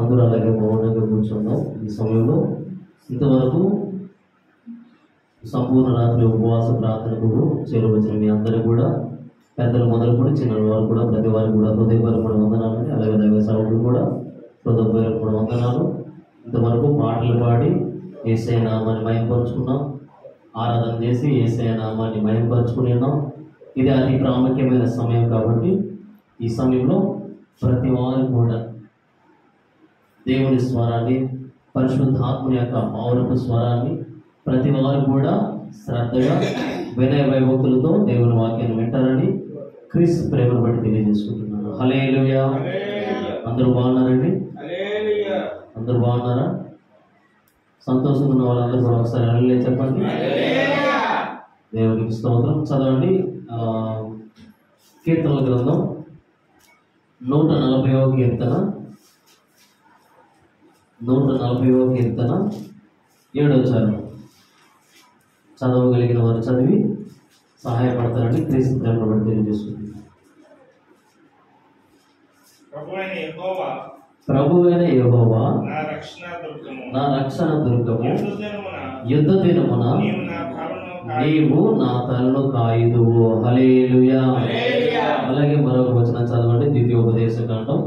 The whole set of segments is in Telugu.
అందరూ అలాగే మౌనంగా కూర్చున్నాం. ఈ సమయంలో ఇంతవరకు సంపూర్ణ రాత్రి ఉపవాస ప్రార్థనకు చేరవచ్చిన మీ అందరూ కూడా, పెద్దలు మొదలుకొని చిన్న వారు కూడా, ప్రతి వారు కూడా హృదయపూర్వక వందనాలని, అలాగే దైవ సేవకులు కూడా హృదయపూర్వక వందనాలు. ఇంతవరకు పాటలు పాడి యేసయ్య నామాన్ని మహిమపరుచుకున్నాం, ఆరాధన చేసి యేసయ్య నామాన్ని మహిమపరుచుకుని ఉన్నాం. ఇది అతి ప్రాముఖ్యమైన సమయం కాబట్టి ఈ సమయంలో ప్రతి వారు కూడా దేవుని స్వరాన్ని, పరిశుద్ధాత్మ యొక్క పౌరపు స్వరాన్ని ప్రతి వారు కూడా శ్రద్ధగా వినయ వైభక్తులతో దేవుని వాక్యాన్ని వింటారని క్రీస్తు ప్రేమను బట్టి తెలియజేసుకుంటున్నాను. హల్లెలూయా. అందరూ బాగున్నారండి? అందరూ బాగున్నారా? సంతోషంగా ఉన్న వాళ్ళందరూ కూడా ఒకసారి హల్లెలూయా చెప్పండి. దేవునికి స్తోత్రం. చదవండి. కీర్తనల గ్రంథం 140వ కీర్తన, 140వ కీర్తన 7వ చరణం. చదవగలిగిన వారు చదివి సహాయపడతారని క్రీస్తు ప్రేమను బట్టి తెలియజేసుకుంటున్నాను. ప్రభువైన యెహోవా నా రక్షణ దుర్గము, యుద్ధ దినమున నీవు నా తలను కాయుదువు. హల్లెలూయా. అలాగే మరొక వచనం చదవండి. ద్వితీయోపదేశకాండం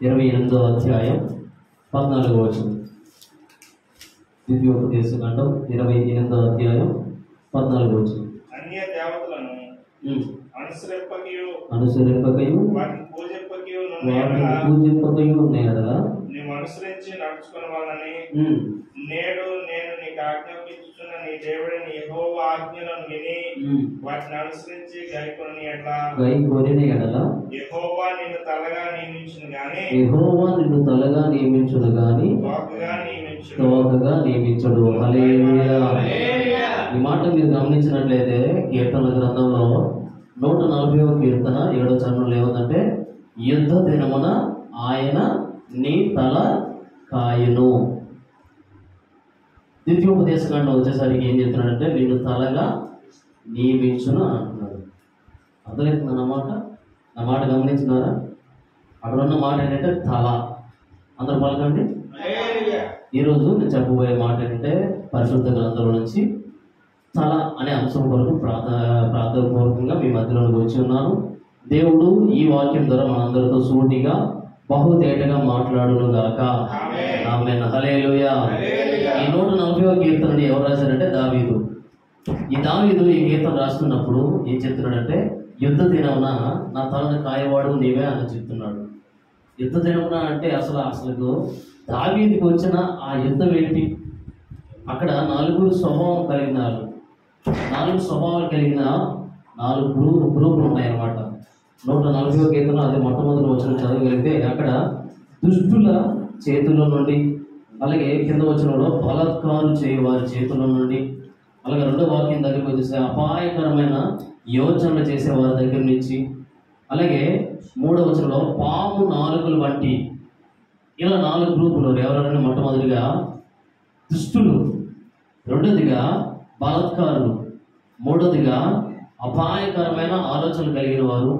28వ అధ్యాయం 14వ వచనం. ద్వితీయోపదేశకాండం 28వ అధ్యాయం 14వ వచనం. అన్య దేవతలను అనుసరింపకయు వాటిని పూజింపకయు ఉన్నాయడలా నీవు అనుసరించి నడుచుకుని వాళ్ళని నేడు నేను నీకు ఆజ్ఞాపించుచున్న నీ దేవుడైన యెహోవా ఆజ్ఞలను విని వాటిని అనుసరించి గైకొనిన ఎడల యెహోవా నిన్ను తలగా నియమించును గాని తోకగా నియమించుడు. హల్లెలూయా. ఈ మాట మీరు గమనించినట్లయితే కీర్తనల గ్రంథంలో 140వ కీర్తన 7వ చరణంలో ఏముందంటే, యుద్ధ దినమున ఆయన నీ తల కాయును. ద్వితీయోపదేశకాండం వచ్చేసరికి ఏం చెప్తున్నాడంటే, నేను తలగా నియమించును అని అంటున్నాడు. అర్థమవుతుందా నా మాట గమనించినారా? అక్కడ ఉన్న మాట ఏంటంటే తల. అందరూ పలకండి. ఈరోజు నేను చెప్పబోయే మాట ఏంటంటే, పరిశుద్ధ గ్రంథంలో నుంచి తల అనే అంశం కొరకు ప్రార్థనాపూర్వకంగా మీ మధ్యలోకి వచ్చి ఉన్నాను. దేవుడు ఈ వాక్యం ద్వారా మనందరితో సూటిగా బహుతేటగా మాట్లాడును గాక. ఆమేన్. హల్లెలూయా. ఈ 140వ కీర్తనని ఎవరు రాశారంటే దావీదు. ఈ కీర్తన రాస్తున్నప్పుడు ఏం చెప్తున్నాడంటే, యుద్ధ దినమున నా తలను కాయవాడు నీవే అని చెప్తున్నాడు. యుద్ధ దినమున అంటే అసలు దావీదుకి వచ్చిన ఆ యుద్ధం ఏంటి? అక్కడ 4 స్వభావం కలిగిన 4 స్వభావాలు కలిగిన 4 గ్రూపులు ఉన్నాయన్నమాట. 140వ కీర్తన అది మొట్టమొదటి వచనం చదవగలిగితే అక్కడ దుష్టుల చేతుల్లో నుండి, అలాగే కింద వచనంలో బలాత్కారం చేయవారి చేతుల్లో నుండి, అలాగే 2వ వాక్యం దగ్గరికి వచ్చేసి అపాయకరమైన యోచనలు చేసేవారి దగ్గర నుంచి, అలాగే 3వ వచనంలో పాము నాలుకలు వంటి, ఇలా 4 గ్రూపులు. ఎవరెవరైనా మొట్టమొదటిగా దుష్టులు, రెండోదిగా బలాత్కారులు, మూడోదిగా అపాయకరమైన ఆలోచనలు కలిగిన వారు,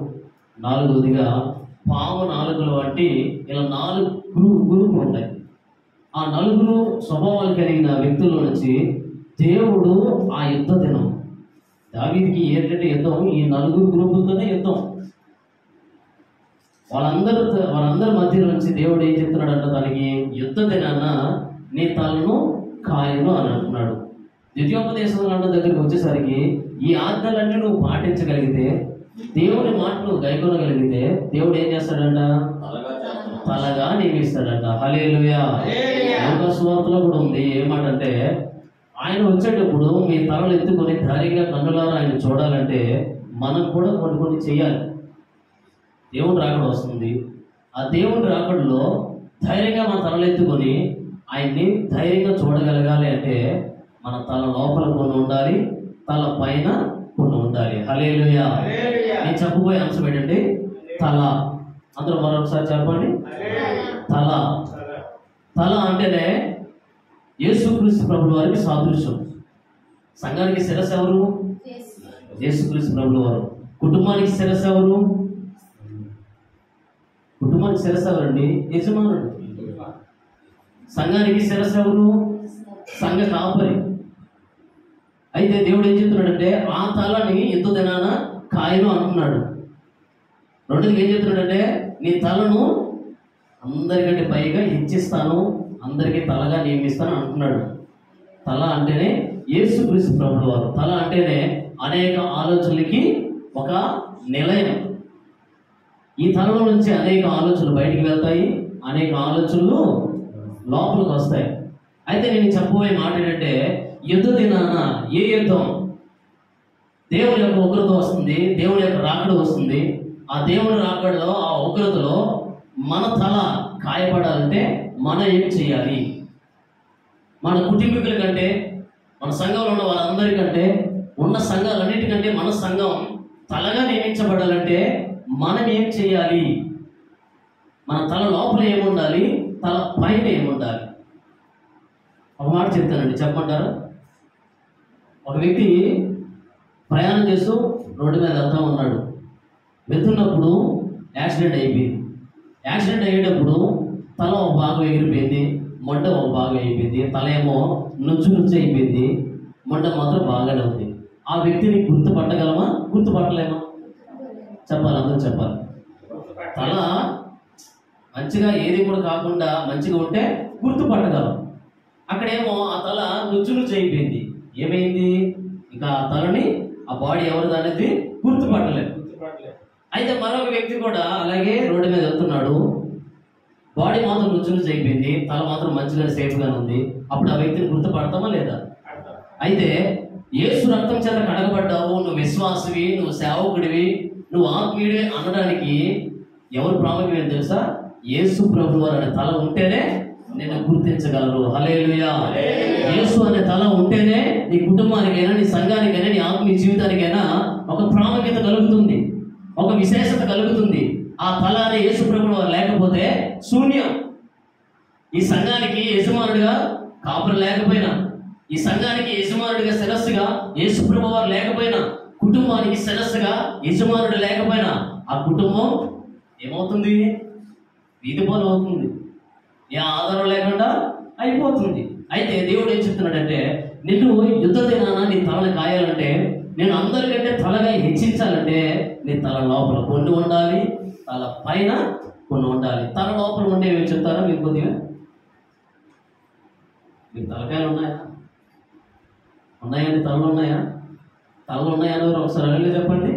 4వదిగా పాము నాలుకలు వంటి, ఇలా 4 గ్రూపులు ఉంటాయి. ఆ 4 స్వభావాలు కలిగిన వ్యక్తుల నుంచి దేవుడు ఆ యుద్ధ దినం దావీదుకి ఏంటంటే యుద్ధం, ఈ 4 గ్రూపులతోనే యుద్ధం. వాళ్ళందరి మధ్య నుంచి దేవుడు ఏం చెప్తున్నాడంట, తనకి యుద్ధ దినాన నీ తలను కాయను అని అంటున్నాడు. ద్వితీయోపదేశం దగ్గరికి వచ్చేసరికి ఈ ఆజ్ఞలన్నీ నువ్వు పాటించగలిగితే, దేవుని మాట నువ్వు గైకొనగలిగితే, దేవుడు ఏం చేస్తాడంట, తలగా నియమిస్తాడంట. హల్లెలూయా. యోహాను సువార్తలో కూడా ఉంది. ఏమాటంటే, ఆయన వచ్చేటప్పుడు మీ తలలు ఎత్తుకొని ధైర్యంగా కన్నులారా ఆయన చూడాలంటే మనం కూడా కొన్ని చేయాలి. దేవుని రాకడ వస్తుంది. ఆ దేవుని రాకడలో ధైర్యంగా మన తలలు ఎత్తుకొని ఆయన్ని ధైర్యంగా చూడగలగాలి అంటే మన తల లోపల కొన్ని ఉండాలి, తల పైన కొన్ని ఉండాలి. హల్లెలూయా. నేను చెప్పబోయే అంశం ఏంటంటే తల. అందరూ మరొకసారి చెప్పండి. తల. తల అంటేనే యేసుక్రీస్తు ప్రభుల వారికి సాదృశ్యం. సంఘానికి శిరస్సు ఎవరు? యేసుక్రీస్తు ప్రభుల వారు. కుటుంబానికి శిరస్సు ఎవరు? కుటుంబానికి శిరస్సు ఎవరండి? యజమానుడు. సంఘానికి శిరస్సు ఎవరు? సంఘ కాపరి. అయితే దేవుడు ఏం చెప్తున్నాడంటే ఆ తలని ఎంతో దినాన కాయను అంటున్నాడు. రెండోది ఏం చెప్తున్నాడంటే నీ తలను అందరికంటే పైగా హెచ్చిస్తాను, అందరికీ తలగా నియమిస్తాను అంటున్నాడు. తల అంటేనే యేసుక్రీస్తు ప్రభువు వారు. తల అంటేనే అనేక ఆలోచనలకి ఒక నిలయం. ఈ తలలో నుంచి అనేక ఆలోచనలు బయటికి వెళ్తాయి, అనేక ఆలోచనలు లోపలికి వస్తాయి. అయితే నేను చెప్పబోయే మాట ఏంటంటే యుద్ధ దినాన ఏ యుద్ధం? దేవుని యొక్క ఉగ్రత వస్తుంది, దేవుని యొక్క రాకడ వస్తుంది. ఆ దేవుని రాకడలో ఆ ఉగ్రతలో మన తల కాయపడాలంటే మనం ఏం చేయాలి? మన కుటుంబీకుల కంటే, మన సంఘంలో ఉన్న వాళ్ళందరికంటే, ఉన్న సంఘాలన్నిటికంటే మన సంఘం తలగా నియమించబడాలంటే మనం ఏం చేయాలి? మన తల లోపల ఏముండాలి, తల పైన ఏముండాలి? ఒక మాట చెప్తానండి, చెప్పమంటారా? ఒక వ్యక్తి ప్రయాణం చేస్తూ రోడ్డు మీద వెళ్తూ ఉన్నాడు. వెళ్తున్నప్పుడు యాక్సిడెంట్ అయిపోయింది. యాక్సిడెంట్ అయ్యేటప్పుడు తల ఒక భాగం ఎగిరిపోయింది, మొండ ఒక భాగం అయిపోయింది. తల ఏమో నుచ్చు అయిపోయింది, మొండ మాత్రం బాగానే ఉంది. ఆ వ్యక్తిని గుర్తుపట్టగలమా, గుర్తుపట్టలేమా? చెప్పాలి, అందరూ చెప్పాలి. తల మంచిగా ఏది కూడా కాకుండా మంచిగా ఉంటే గుర్తుపట్టగలం. అక్కడేమో ఆ తల నుచ్చు అయిపోయింది. ఏమైంది? ఇంకా ఆ తలని, ఆ బాడీ ఎవరిది అనేది గుర్తుపట్టలేదు. అయితే మరొక వ్యక్తి కూడా అలాగే రోడ్డు మీద వెళ్తున్నాడు. బాడీ మాత్రం నుచ్చు అయిపోయింది, తల మాత్రం మంచిగా సేఫ్గానే ఉంది. అప్పుడు ఆ వ్యక్తిని గుర్తుపడతామా లేదా? అయితే యేసు రక్తం చేత కడగబడ్డావు, నువ్వు విశ్వాసవి, నువ్వు సేవకుడివి, నువ్వు ఆత్మీయుడివి అనడానికి ఎవరు ప్రాముఖ్యమైన తెలుసా? యేసు ప్రభువు అనే తల ఉంటేనే నిన్ను గుర్తించగలరు. హల్లెలూయా. యేసు అనే తల ఉంటేనే నీ కుటుంబానికైనా, నీ సంఘానికైనా, నీ ఆత్మీయ జీవితానికైనా ఒక ప్రాముఖ్యత కలుగుతుంది, ఒక విశేషత కలుగుతుంది. ఆ తల అనే యేసు ప్రభువు వారు లేకపోతే శూన్యం. ఈ సంఘానికి యజమానుడిగా కాపురం లేకపోయినా, ఈ సంఘానికి యజమానుడిగా శిరస్సుగా యేసు ప్రభువు వారు లేకపోయినా, కుటుంబానికి శిరస్సుగా యజమానుడు లేకపోయినా ఆ కుటుంబం ఏమవుతుంది? వీధి పాలు అవుతుంది, ఏ ఆధారం లేకుండా అయిపోతుంది. అయితే దేవుడు ఏం చెప్తున్నాడంటే నిన్ను యుద్ధ దినాన నీ తలని కాయాలంటే, నేను అందరికంటే తలగా హెచ్చించాలంటే నీ తల లోపల కొన్ని ఉండాలి, తల పైన కొన్ని ఉండాలి. తల లోపల ఉండేవి చెప్తారా మీకు కొద్దిగా? మీకు తలకాయలు ఉన్నాయా? ఉన్నాయండి, తలలు ఉన్నాయా? తలలు ఉన్నాయా అని ఒకసారి అడిగి చెప్పండి.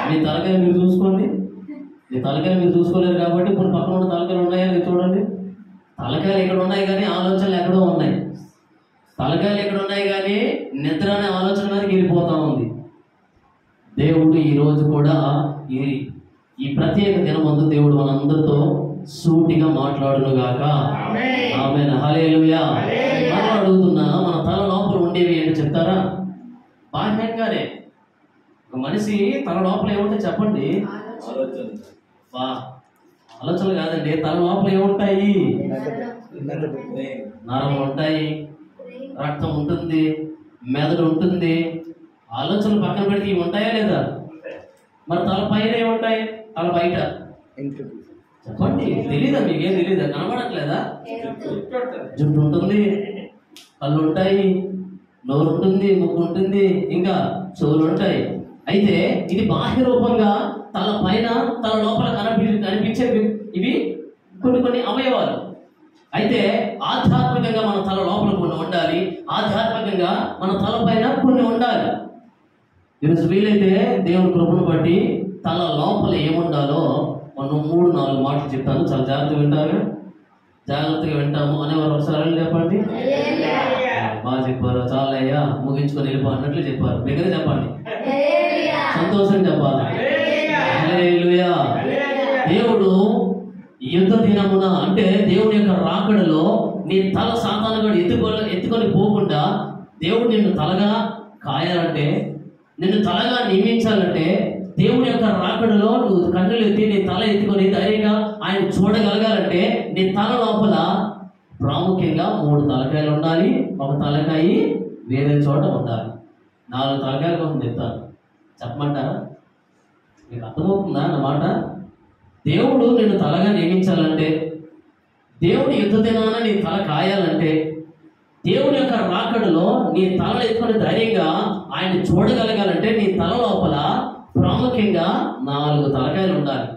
మీ తలకాయ మీరు చూసుకోండి. మీ తలకాయలు మీరు చూసుకోలేరు కాబట్టి కొన్ని పక్కన ఉన్న తలకాయలు ఉన్నాయా మీరు చూడండి. తలకాయలు ఇక్కడ ఉన్నాయి కానీ ఆలోచనలు ఎక్కడో ఉన్నాయి. తలకాయలు ఎక్కడ ఉన్నాయి కానీ నిద్ర అనే ఆలోచన మీదకి వెళ్ళిపోతా ఉంది. దేవుడు ఈరోజు కూడా ఈ ప్రత్యేక దినమందు దేవుడు మనందరితో సూటిగా మాట్లాడునుగాక. ఆమేన్. హల్లెలూయా. మనం అడుగుతున్నా, మన తల లోపల ఉండేవి ఏంటో చెప్తారా? బాహ్యంగానే ఒక మనిషి తల లోపల ఏముంటే చెప్పండి. ఆలోచనలు కాదండి, తల లోపల ఏముంటాయి? నరం ఉంటాయి, రక్తం ఉంటుంది, మెదడు ఉంటుంది. ఆలోచనలు పక్కన పెడితే ఇవి ఉంటాయా లేదా? మరి తల పైన ఏముంటాయి? తల బయట చెప్పండి. తెలీదా? మీకేం తెలీదా? కనబడట్లేదా? జుట్టు ఉంటుంది, కళ్ళు ఉంటాయి, నోరు ఉంటుంది, ముక్కు ఉంటుంది, ఇంకా చెవులు ఉంటాయి. అయితే ఇది బాహ్య రూపంగా తల పైన, తల లోపల కనిపించే ఇవి కొన్ని అవయవాలు. అయితే ఆధ్యాత్మికంగా మన తల లోపల కొన్ని ఉండాలి, ఆధ్యాత్మికంగా మన తల పైన కొన్ని ఉండాలి. ఈరోజు వీలైతే దేవుని కృపను బట్టి తల లోపల ఏముండాలో మనం 3-4 మాటలు చెప్తాను. చాలా జాగ్రత్తగా వింటారు, జాగ్రత్తగా వింటాము అనేవారు ఒకసారి చెప్పండి. బాగా చెప్పారు, చాలా అయ్యా, ముగించుకొని వెళ్ళిపో అన్నట్లు చెప్పారు. దగ్గర చెప్పండి, సంతోషం చెప్పాలి. హల్లెలూయా. దేవుడు యుద్ధ దినమున అంటే దేవుని యొక్క రాకడలో నీ తల సాతానుగా ఎత్తుకొని పోకుండా దేవుడు నిన్ను తలగా కాయాలంటే, నిన్ను తలగా నియమించాలంటే, దేవుని యొక్క రాకడలో నువ్వు కన్నులు ఎత్తి నీ తల ఎత్తుకొని ధైర్యంగా ఆయన చూడగలగాలంటే నీ తల లోపల ప్రాముఖ్యంగా 3 తలకాయలు ఉండాలి. ఒక తలకాయి వేరే చోట ఉండాలి. 4 తలకాయల కోసం చెప్తాను, చెప్పమంటారా? మీకు అర్థమవుతుందా అన్నమాట? దేవుడు నిన్ను తలగా నియమించాలంటే, దేవుడు యుద్ధ దినాన నీ తల కాయాలంటే, దేవుని యొక్క రాకడలో నీ తల ఎత్తుకుని ధైర్యంగా ఆయన చూడగలగాలంటే నీ తల లోపల ప్రాముఖ్యంగా 4 తలకాయలు ఉండాలి.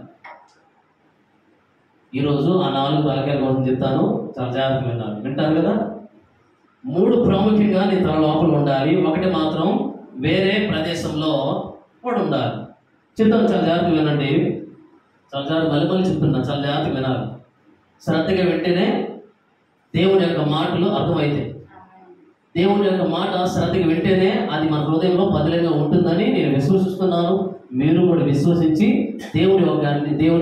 ఈరోజు ఆ 4 తలకాయల కోసం చెప్తాను, చాలా జాగ్రత్తగా వినాలి. వింటారు కదా? 3 ప్రాముఖ్యంగా నీ తల లోపల ఉండాలి, 1 మాత్రం వేరే ప్రదేశంలో కూడా ఉండాలి. చెప్తాను, చాలా జాగ్రత్తగా వినండి. చాలా జాగ్రత్త, మళ్ళీ చెప్తున్నా, చాలా జాగ్రత్తగా వినాలి. శ్రద్ధగా వింటేనే దేవుని యొక్క మాటలు అర్థమవుతాయి. దేవుని యొక్క మాట శ్రద్ధగా వింటేనే అది మన హృదయంలో పదిలంగా ఉంటుందని నేను విశ్వసిస్తున్నాను. మీరు కూడా విశ్వసించి దేవుని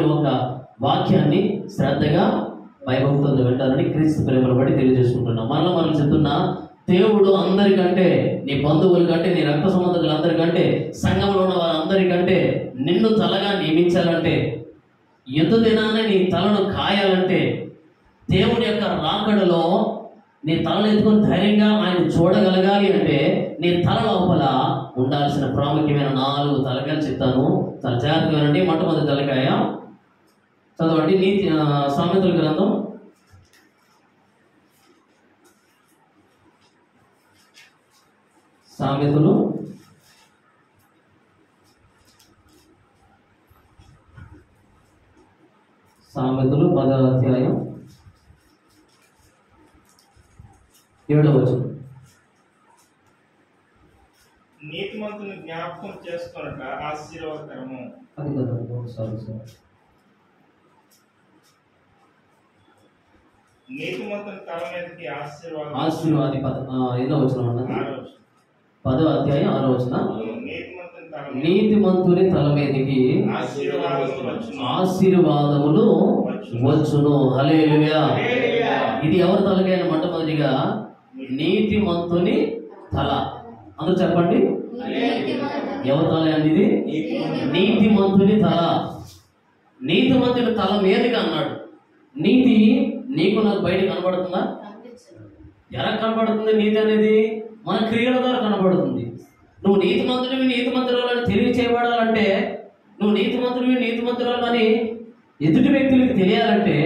యొక్క వాక్యాన్ని శ్రద్ధగా భయభక్తులతో వింటారని క్రీస్తు ప్రేమను బట్టి తెలియజేసుకుంటున్నాం. మరలా చెప్తున్నా, దేవుడు అందరికంటే, నీ బంధువుల కంటే, నీ రక్త సంబంధికులందరికంటే, సంఘంలో ఉన్న వారందరికంటే నిన్ను తలగా నియమించాలంటే, యుద్ధ దినాన్ని నీ తలను కాయాలంటే, దేవుని యొక్క రాకడలో నీ తలను ఎత్తుకుని ధైర్యంగా ఆయన చూడగలగాలి అంటే నీ తల లోపల ఉండాల్సిన ప్రాముఖ్యమైన 4 తలకాయలు చెప్తాను. చాలా జాగ్రత్తగా వినండి. మొట్టమొదటి తలకాయ చదవండి. సామెతల గ్రంథం 10వ అధ్యాయం 7వ వచనం. నీతిమంతుని జ్ఞాపకం చేసుకొనుట ఆశీర్వాదకరము. అది కదా, సారీ. నీతిమంతుని తల మీదకి ఆశీర్వాదం. ఆశీర్వాది 8వ వచనం అన్నది. 10వ అధ్యాయం 6వ వచనం. నీతిమంతుని తల మీదకి ఆశీర్వాదములు వచ్చును. హల్లెలూయా. ఇది ఎవరి తలకైన మొట్టమొదటిగా? నీతిమంతుని తల. అందరూ చెప్పండి, ఎవరి తల అండి ఇది? నీతిమంతుని తల. నీతిమంతుని తల మీదగా అన్నాడు. నీతి నీకు నాకు బయట కనబడుతుందా? ఎలా కనబడుతుంది? నీతి అనేది మన క్రియల ద్వారా కనబడుతుంది. నువ్వు నీతిమంతురాలని తెలియచేయబడాలంటే, నువ్వు నీతిమంతురాలని ఎదుటి వ్యక్తులకు తెలియాలంటే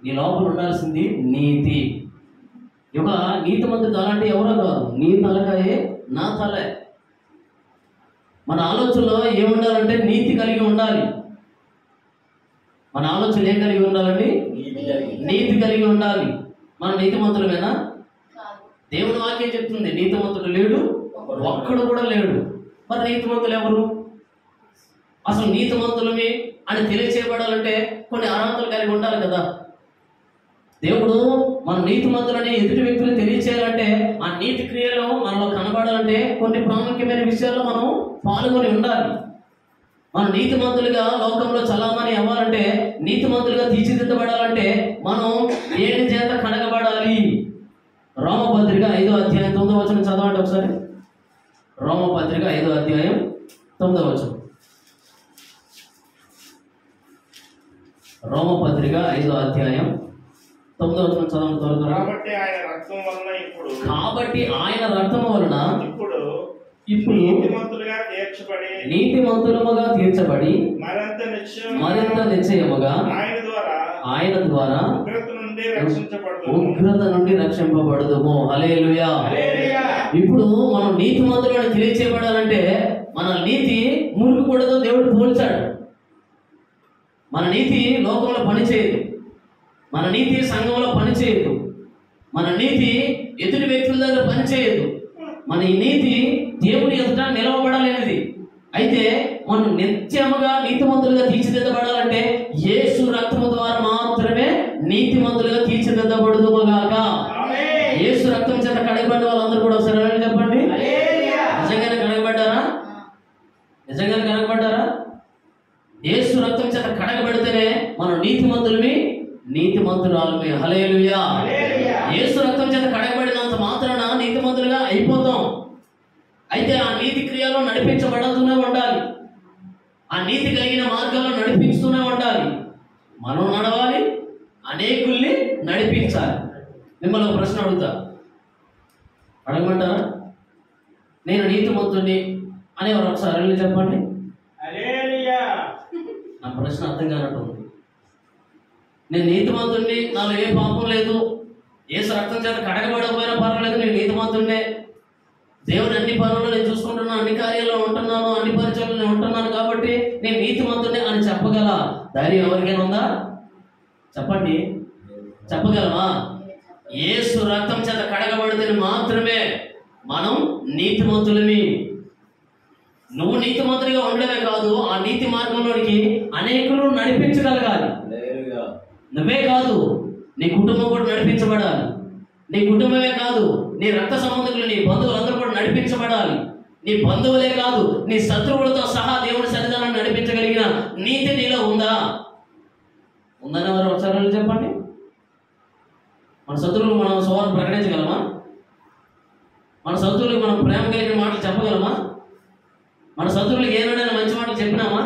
నీ లోపల ఉండాల్సింది నీతి. ఒక నీతిమంతుడు తల అంటే ఎవరో కాదు, నీ తలకాయే, నా తలే. మన ఆలోచనలో ఏముండాలంటే నీతి కలిగి ఉండాలి. మన ఆలోచన ఏం కలిగి ఉండాలండి? నీతి కలిగి ఉండాలి. మన నీతిమంతులమేనా? దేవుని వాక్యం చెప్తుంది నీతిమంతుడు లేడు, ఒక్కడు కూడా లేడు. మరి నీతిమంతులు ఎవరు? అసలు నీతిమంతులమే అని తెలియచేయబడాలంటే కొన్ని అర్హతలు కలిగి ఉండాలి కదా. దేవుడు మన నీతిమంతులని ఎదుటి వ్యక్తులు తెలియచేయాలంటే, ఆ నీతి క్రియలో మనలో కనబడాలంటే కొన్ని ప్రాముఖ్యమైన విషయాల్లో మనం పాల్గొని ఉండాలి. మన నీతిమంతులుగా లోకంలో చలామణి అవ్వాలంటే, నీతిమంతులుగా తీర్చిదిద్దబడాలంటే మనం దేని చేత కడగబడాలి? రోమపత్రిక 5వ అధ్యాయం 9వ వచనం చదవండి ఒకసారి. రోమపత్రిక 5వ అధ్యాయం 9వ వచనం. రోమపత్రిక 5వ అధ్యాయం 9వ వచనం చదవండి త్వరగా. కాబట్టి ఆయన రక్తం వలన ఇప్పుడు నీతిమంతులుగా తీర్చబడి మరింత నిశ్చయముగా ఆయన ద్వారా ఉగ్రత నుండి రక్షింపబడదుము. హల్లెలూయా. ఇప్పుడు మనం నీతిమంతులను తెలియచేయబడాలంటే మన నీతి మురుగుకూడదు. దేవుడు పోల్చాడు. మన నీతి లోకంలో పనిచేయదు, మన నీతి సంఘంలో పనిచేయదు, మన నీతి ఎదుటి వ్యక్తుల దగ్గర పనిచేయదు. మన ఈ నీతి దేవుని ఎదుట నిలవబడలేనిది. అయితే మనం నిత్యముగా నీతిమంతులుగా తీర్చిదిద్దబడాలంటే యేసు రక్తము ద్వారా మాత్రమే నీతిమంతులుగా తీర్చిదిద్దబడుదుముగాక. యేసు రక్తం చేత కడగబడిన వాళ్ళందరూ కూడా ఒకసారి చెప్పండి, నిజంగానే కడగబడ్డారా? నిజంగానే కడగబడ్డారా? యేసు రక్తం చేత కడగబడితేనే మనం నీతిమంతురాలమే. హల్లెలూయా. యేసు రక్తం చేత కడగబడినంత మాత్రాన నీతిమంతులుగా అయిపోతాం. అయితే ఆ నీతి క్రియలో నడిపించబడుతూనే ఉండాలి. ఆ నీతి కలిగిన మార్గాల్లో నడిపిస్తూనే ఉండాలి. మనం నడవాలి, అనేకుల్ని నడిపించాలి. మిమ్మల్ని ఒక ప్రశ్న అడుగుతా, అడగమంటారా? నేను నీతిమంతుడిని అనేవారు ఒకసారి చెప్పండి. ప్రశ్న అర్థం కానట్టుంది. నేను నీతిమంతుడిని, నాలో ఏ పాపం లేదు, యేసు రక్తం చేత కడగబడకపోయినా పర్వాలేదు, నేను నీతిమంతుడినే, దేవుని అన్ని పనుల్లో నేను చూసుకుంటున్నాను, అన్ని కార్యాల్లో ఉంటున్నాను, అన్ని పరిచయాల్లో నేను ఉంటున్నాను కాబట్టి నేను నీతిమంతుడినే అని చెప్పగల ధైర్యం ఎవరికైనా ఉందా? చెప్పండి, చెప్పగలమా? యేసు రక్తం చేత కడగబడితే మాత్రమే మనం నీతిమంతులమి. నువ్వు నీతిమంతుడిగా ఉండడమే కాదు, ఆ నీతి మార్గంలోనికి అనేకులు నడిపించగలగాలి. నువ్వే కాదు, నీ కుటుంబం కూడా నడిపించబడాలి. నీ కుటుంబమే కాదు, నీ రక్త సంబంధికులు, నీ బంధువులందరూ కూడా నడిపించబడాలి. నీ బంధువులే కాదు, నీ శత్రువులతో సహా దేవుడి సన్నిధానాన్ని నడిపించగలిగిన నీతి నీలో ఉందా? ఉందని ఎవరు ఒకసారి చెప్పండి. మన శత్రువులకు మనం సువార్త ప్రకటించగలమా? మన శత్రువులకు మనం ప్రేమ కలిగిన మాటలు చెప్పగలమా? మన శత్రువులకు ఏనాడైనా మంచి మాటలు చెప్పినామా?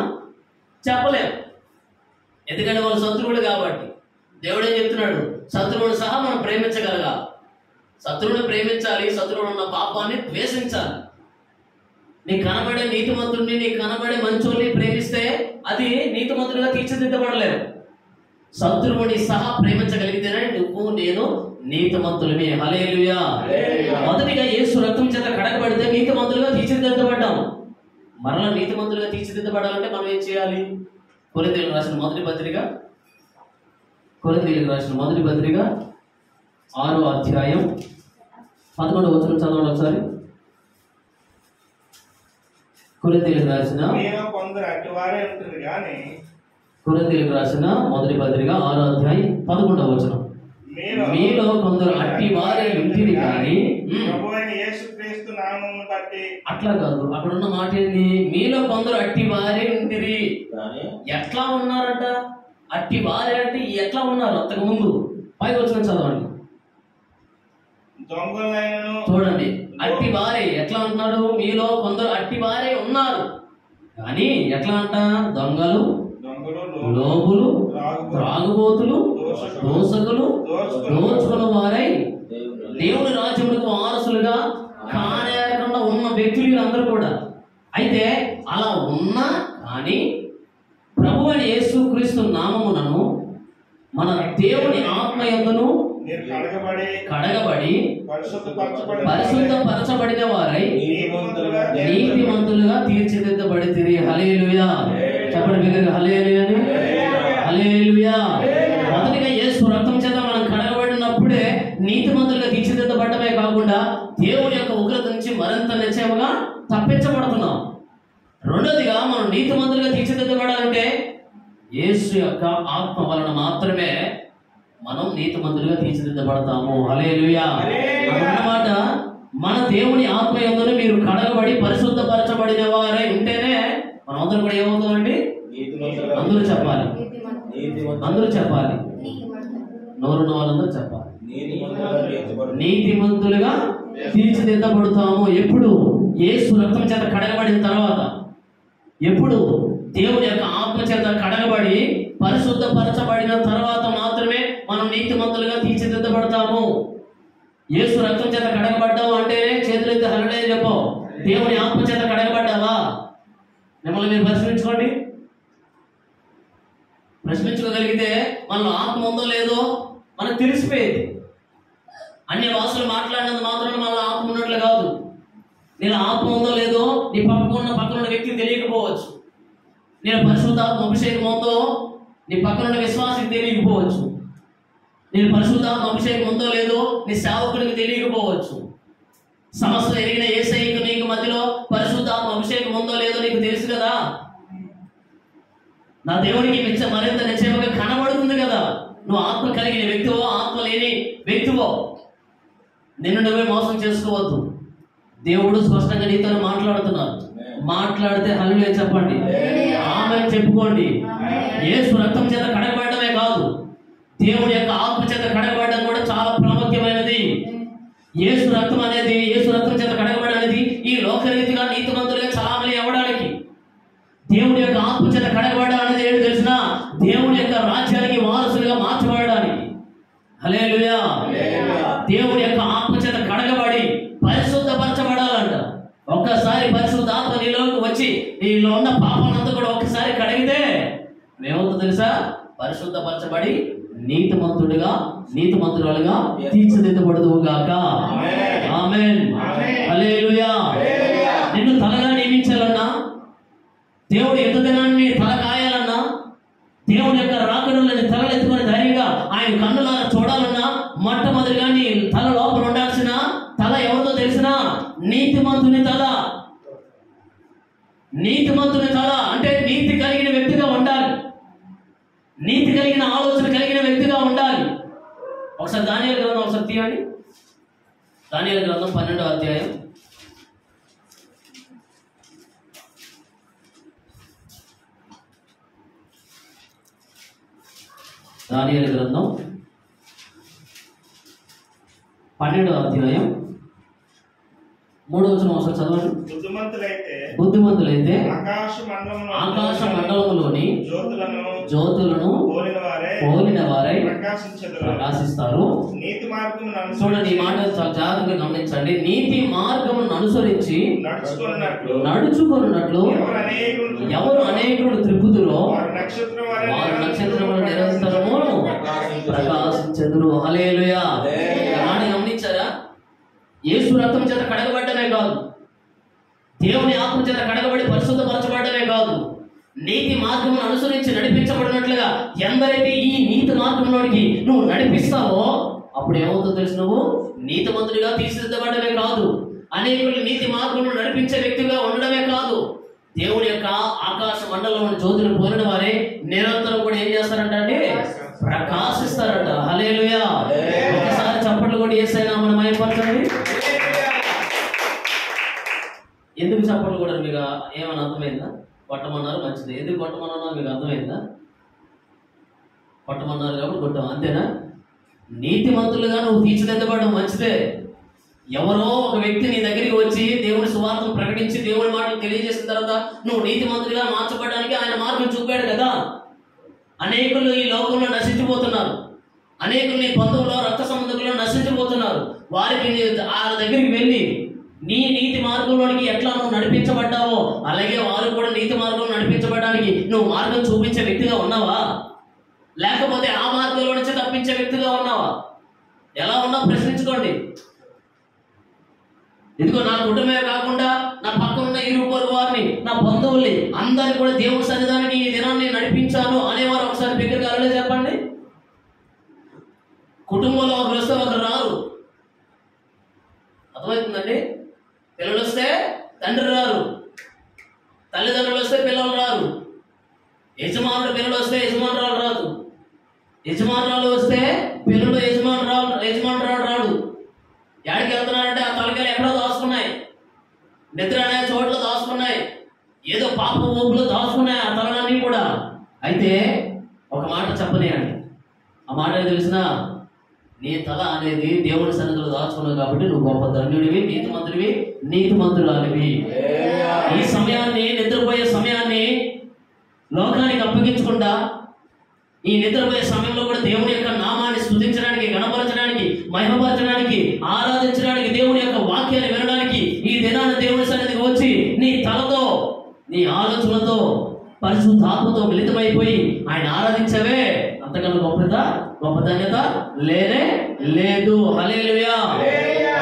చెప్పలేం. ఎందుకంటే వాళ్ళు శత్రువులు కాబట్టి. దేవుడు ఏం చెప్తున్నాడు? శత్రువుని సహా మనం ప్రేమించగలగా. శత్రువుని ప్రేమించాలి, శత్రువులు ఉన్న పాపాన్ని ద్వేషించాలి. నీకు కనబడే నీతిమంతుడిని, నీకు కనబడే మంచోళ్ళని ప్రేమిస్తే అది నీతిమంతుడిగా తీర్చిదిద్దబడలేదు. శత్రువుని సహా ప్రేమించగలిగితేనే నువ్వు నేను నీతిమంతులమే. హల్లెలూయా. మొదటిగా యేసు రక్తం చేత కడగబడితే నీతిమంతులుగా తీర్చిదిద్దబడ్డాం. మరలా నీతిమంతులుగా తీర్చిదిద్దబడాలంటే మనం ఏం చేయాలి? కొరింథీయులకు రాసిన మొదటి పత్రిక 6వ అధ్యాయం 11వ వచనం చదవండి ఒకసారి. కొరింథీయులకు రాసిన మొదటి పత్రిక 6వ అధ్యాయం 11వ వచనం. మీలో కొందరు అట్టి వారే ఇంటిని కానీ, అట్లా కాదు, అక్కడ ఉన్న మాట ఏంది? మీలో కొందరు అట్టి వారే ఇంటిరి. ఎట్లా ఉన్నారట? అట్టి వారే అంటే ఎట్లా ఉన్నారు? అంతకు ముందు పైకి వచ్చిన చదవండి, చూడండి. అట్టి వారే ఎట్లా ఉంటున్నాడు? మీలో కొందరు అట్టి వారే ఉన్నారు కానీ ఎట్లా అంట? దొంగలు, లోబులు, త్రాగుబోతులు, దోషకులు, దోచుకున్న వారై దేవుని రాజ్యములకు వారసులుగా కానేరకుండా ఉన్న వ్యక్తులు అందరూ కూడా. అయితే అలా ఉన్నా కానీ ప్రభువు అయిన యేసుక్రీస్తు నామమునను మన దేవుని ఆత్మయందును కడగబడి పరిశుద్ధపరచబడిన వారై నీతిమంతులుగా తీర్చిదిద్దబడితిరి. హల్లెలూయా. చెప్పండి బిగ్గరగా హల్లెలూయా అని. హల్లెలూయా. మొదటిగా యేసు రక్తం చేత మనం కడగబడినప్పుడే నీతిమంతులుగా తీర్చిదిద్దబడమే కాకుండా దేవుని యొక్క ఉగ్రత నుంచి మరింత నిశ్చయముగా తప్పించబడుతున్నాం. రెండోదిగా మనం నీతిమంతులుగా తీర్చిదిద్దబడాలంటే యేసు యొక్క ఆత్మ వలన మాత్రమే మనం నీతిమంతులుగా తీర్చిదిద్దబడతాము. హల్లెలూయా. అన్నమాట మన దేవుని ఆత్మ యందును మీరు కడగబడి పరిశుద్ధపరచబడిన వారై ఉంటేనే మనం అందరూ కూడా ఏమవుతామండి? అందరూ చెప్పాలి, అందరూ చెప్పాలి, నోరున్న వాళ్ళందరూ చెప్పాలి. నీతిమంతులుగా తీర్చిదిద్దబడతాము. ఎప్పుడు? యేసు రక్తం చేత కడగబడిన తర్వాత. ఎప్పుడు? దేవుని యొక్క ఆత్మ చేత కడగబడి పరిశుద్ధపరచబడిన తర్వాత మాత్రమే మనం నీతిమంతులుగా తీర్చిదిద్దబడతాము. యేసు రక్తం చేత కడగబడ్డావు అంటేనే చేతులెత్తి హల్లెలూయా చెప్పు. దేవుని ఆత్మ చేత కడగబడ్డావా? మిమ్మల్ని మీరు ప్రశ్నించుకోండి. ప్రశ్నించుకోగలిగితే మనలో ఆత్మ ఉందో లేదో మనకు తెలిసిపోయేది. అన్ని భాషలు మాట్లాడినంత మాత్రం మనలో ఆత్మ ఉన్నట్లు కాదు. నేను ఆత్మ ఉందో లేదో నీ పక్కన వ్యక్తికి తెలియకపోవచ్చు. నేను పరిశుద్ధాత్మ అభిషేకం ఉందో నీ పక్కన విశ్వాసికి తెలియకపోవచ్చు. నేను పరిశుద్ధాత్మ అభిషేకం ఉందో లేదో నీ సేవకుడికి తెలియకపోవచ్చు. సమస్య ఎరిగిన యేసయ్యకు నీకు మధ్యలో పరిశుద్ధాత్మ అభిషేకం ఉందో లేదో నీకు తెలుసు కదా. నా దేవుడికి మరింత నిశ్చయముగా కనబడుతుంది కదా. నువ్వు ఆత్మ కలిగిన వ్యక్తివో ఆత్మ లేని వ్యక్తివో నిన్ను నువ్వే మోసం చేసుకోవద్దు. దేవుడు స్పష్టంగా నీతో మాట్లాడుతున్నారు. మాట్లాడితే హల్లెలూయా చెప్పండి, ఆమేన్ చెప్పుకోండి. యేసు రక్తం చేత కడగబడమే కాదు, దేవుడి యొక్క ఆత్మ చేత కడగబడడం కూడా చాలా ప్రాముఖ్యమైనది. యేసు రక్తం చేత కడగబడడం అనేది ఈ లోకరీతిగా నీతిమంతులుగా చలామణి అవ్వడానికి, దేవుడి యొక్క ఆత్మ చేత కడగబడడం అనేది ఏంటి తెలిసిన? దేవుడి యొక్క రాజ్యానికి వారసులుగా మార్చబడడానికి. హల్లెలూయా. దేవుడి యొక్క ఆత్మ చేత కడగబడి పరిశుద్ధపరచబడాలంట. ఒక్కసారి పరిశుద్ధ ఆత్మ నీలోకి వచ్చి నీలో ఉన్న పాపానంతా కూడా ఒక్కసారి కడిగితే ఏమవుతుందో తెలుసా? పరిశుద్ధపరచబడి నీతిమంతురాలుగా తీర్చిదిద్దబడుదువు గాక. ఆమేన్. హల్లెలూయా. నిన్ను తలగా నియమించాలన్నా, దేవుడు ఎదుగుదనాన్ని తల కాయాలన్నా, దేవుడి యొక్క రాకడలను తలెత్తుకుని ధైర్యంగా ఆయన కన్నులారా చూడాలన్నా, మొట్టమొదటిగా నీ తల లోపల ఉండాల్సిన తల ఎవరితో తెలిసినా నీతిమంతుని తల. నీతిమంతుని తల అంటే నీతి కలిగిన వ్యక్తిగా ఉండాలి, నీతి కలిగిన ఆలోచన కలిగిన వ్యక్తిగా ఉండాలి. ఒకసారి దానియేలు గ్రంథం ఒకసారి తీయండి. దానియేలు గ్రంథం 12వ అధ్యాయం. దానియేలు గ్రంథం 12వ అధ్యాయం 3వ వచనం ఒకసారి చదవండి. బుద్ధిమంతులైతే ఆకాశ మండలములోని జ్యోతులను పోలిన వారై ప్రకాశిస్తారు. చూడండి, ఈ మాట చాలా జాగ్రత్తగా గమనించండి. నీతి మార్గమును అనుసరించి నడుచుకున్నట్లు ఎవరు అనేకులు త్రిప్పుదురో వారు నక్షత్రములు నిరంతరము ప్రకాశించెదరు. హల్లెలూయా. మాట గమనించారా? యేసు రక్తం చేత కడగబడ్డమే కాదు, దేవుని ఆత్మ చేత కడగబడి పరిశుద్ధపరచబడ్డమే కాదు, నీతి మార్గమును అనుసరించి నడిపించబడినట్లుగా ఎందరైతే ఈ నీతి మార్గంలోనికి నువ్వు నడిపిస్తావో అప్పుడు ఏమవుతుందో తెలుసు? నువ్వు నీతిమంతుడిగా తీర్చిదిద్దబడమే కాదు, అనేకులు నీతి మార్గంలో నడిపించే వ్యక్తిగా ఉండడమే కాదు, దేవుని యొక్క ఆకాశ మండలంలో జ్యోతులు పోలిన వారే నిరంతరం కూడా ఏం చేస్తారంట అంటే ప్రకాశిస్తారంట. హల్లెలూయా. ఒకసారి చప్పట్లు కూడా యేసయ్య నామమున మహిమపరచండి. ఎందుకు చప్పట్లు కూడా మీకు ఏమైనా అర్థమైందా? కొట్టమన్నారు, మంచిది. ఎందుకు కొట్టమన్నా మీకు అర్థమైందా? కొట్టమన్నారు కాబట్టి కొట్టాం, అంతేనా? నీతిమంతులుగా నువ్వు తీర్చిదిద్దబడడం మంచిదే. ఎవరో ఒక వ్యక్తి నీ దగ్గరికి వచ్చి దేవుని సువార్తను ప్రకటించి దేవుని మాటలు తెలియజేసిన తర్వాత నువ్వు నీతిమంతుడిగా మార్చబడడానికి ఆయన మార్గం చూపాడు కదా. అనేకులు ఈ లోకంలో నశించిపోతున్నారు, అనేకులు నీ బంధువులో రక్త సంబంధుల్లో నశించిపోతున్నారు. వారికి వాళ్ళ దగ్గరికి వెళ్ళి నీ నీతి మార్గంలోనికి ఎట్లా నువ్వు నడిపించబడ్డావో అలాగే వారు కూడా నీతి మార్గంలో నడిపించబడడానికి నువ్వు మార్గం చూపించే వ్యక్తిగా ఉన్నావా? లేకపోతే ఆ మార్గంలో నుంచి తప్పించే వ్యక్తిగా ఉన్నావా? ఎలా ఉన్నా ప్రశ్నించుకోండి. ఇదిగో నా కుటుంబమే కాకుండా నా పక్కన ఉన్న ఇరుగు పొరుగు వారిని, నా బంధువుల్ని అందరినీ కూడా దేవుడి సన్నిధానికి ఈ దినాన్ని నడిపించాను అనేవారు ఒకసారి బిగ్గరగా అలా చెప్పండి. కుటుంబంలో ఒకరు వస్తే ఒకరు రారు, అర్థమవుతుందండి? పిల్లలు వస్తే తండ్రి రారు, తల్లిదండ్రులు వస్తే పిల్లలు రారు, యజమానుడు పిల్లలు వస్తే యజమానురాలు రాదు, యజమానురాలు వస్తే పిల్లలు యజమానురాలు రాడు. ఎక్కడికి వెళ్తున్నారంటే ఆ తలకాయలు ఎక్కడో దాచుకున్నాయి, నిద్ర అనే చోట్ల దాచుకున్నాయి, ఏదో పాప ఊపులు దాచుకున్నాయి ఆ తలలన్నీ కూడా. అయితే ఒక మాట చెప్పనేయండి, ఆ మాట తెలిసిన నీ తల అనేది దేవుని సన్నిధిలో దాచుకున్నావు కాబట్టి నువ్వు గొప్ప ధన్యుడివి, నీతిమంతురాలివి. ఈ సమయాన్ని, నిద్రపోయే సమయాన్ని లోకానికి అప్పగించకుండా ఈ నిద్రపోయే సమయంలో కూడా దేవుని యొక్క నామాన్ని స్తుతించడానికి, గణపరచడానికి, మహిమపరచడానికి, ఆరాధించడానికి, దేవుని యొక్క వాక్యాన్ని వినడానికి ఈ దినాన్ని దేవుని సన్నిధికి వచ్చి నీ తలతో, నీ ఆలోచనలతో, పరిశుద్ధాత్మతో మిళితమైపోయి ఆయన ఆరాధించవే, అంతకన్నా గొప్ప ధన్యత లేనే లేదు. హల్లెలూయా.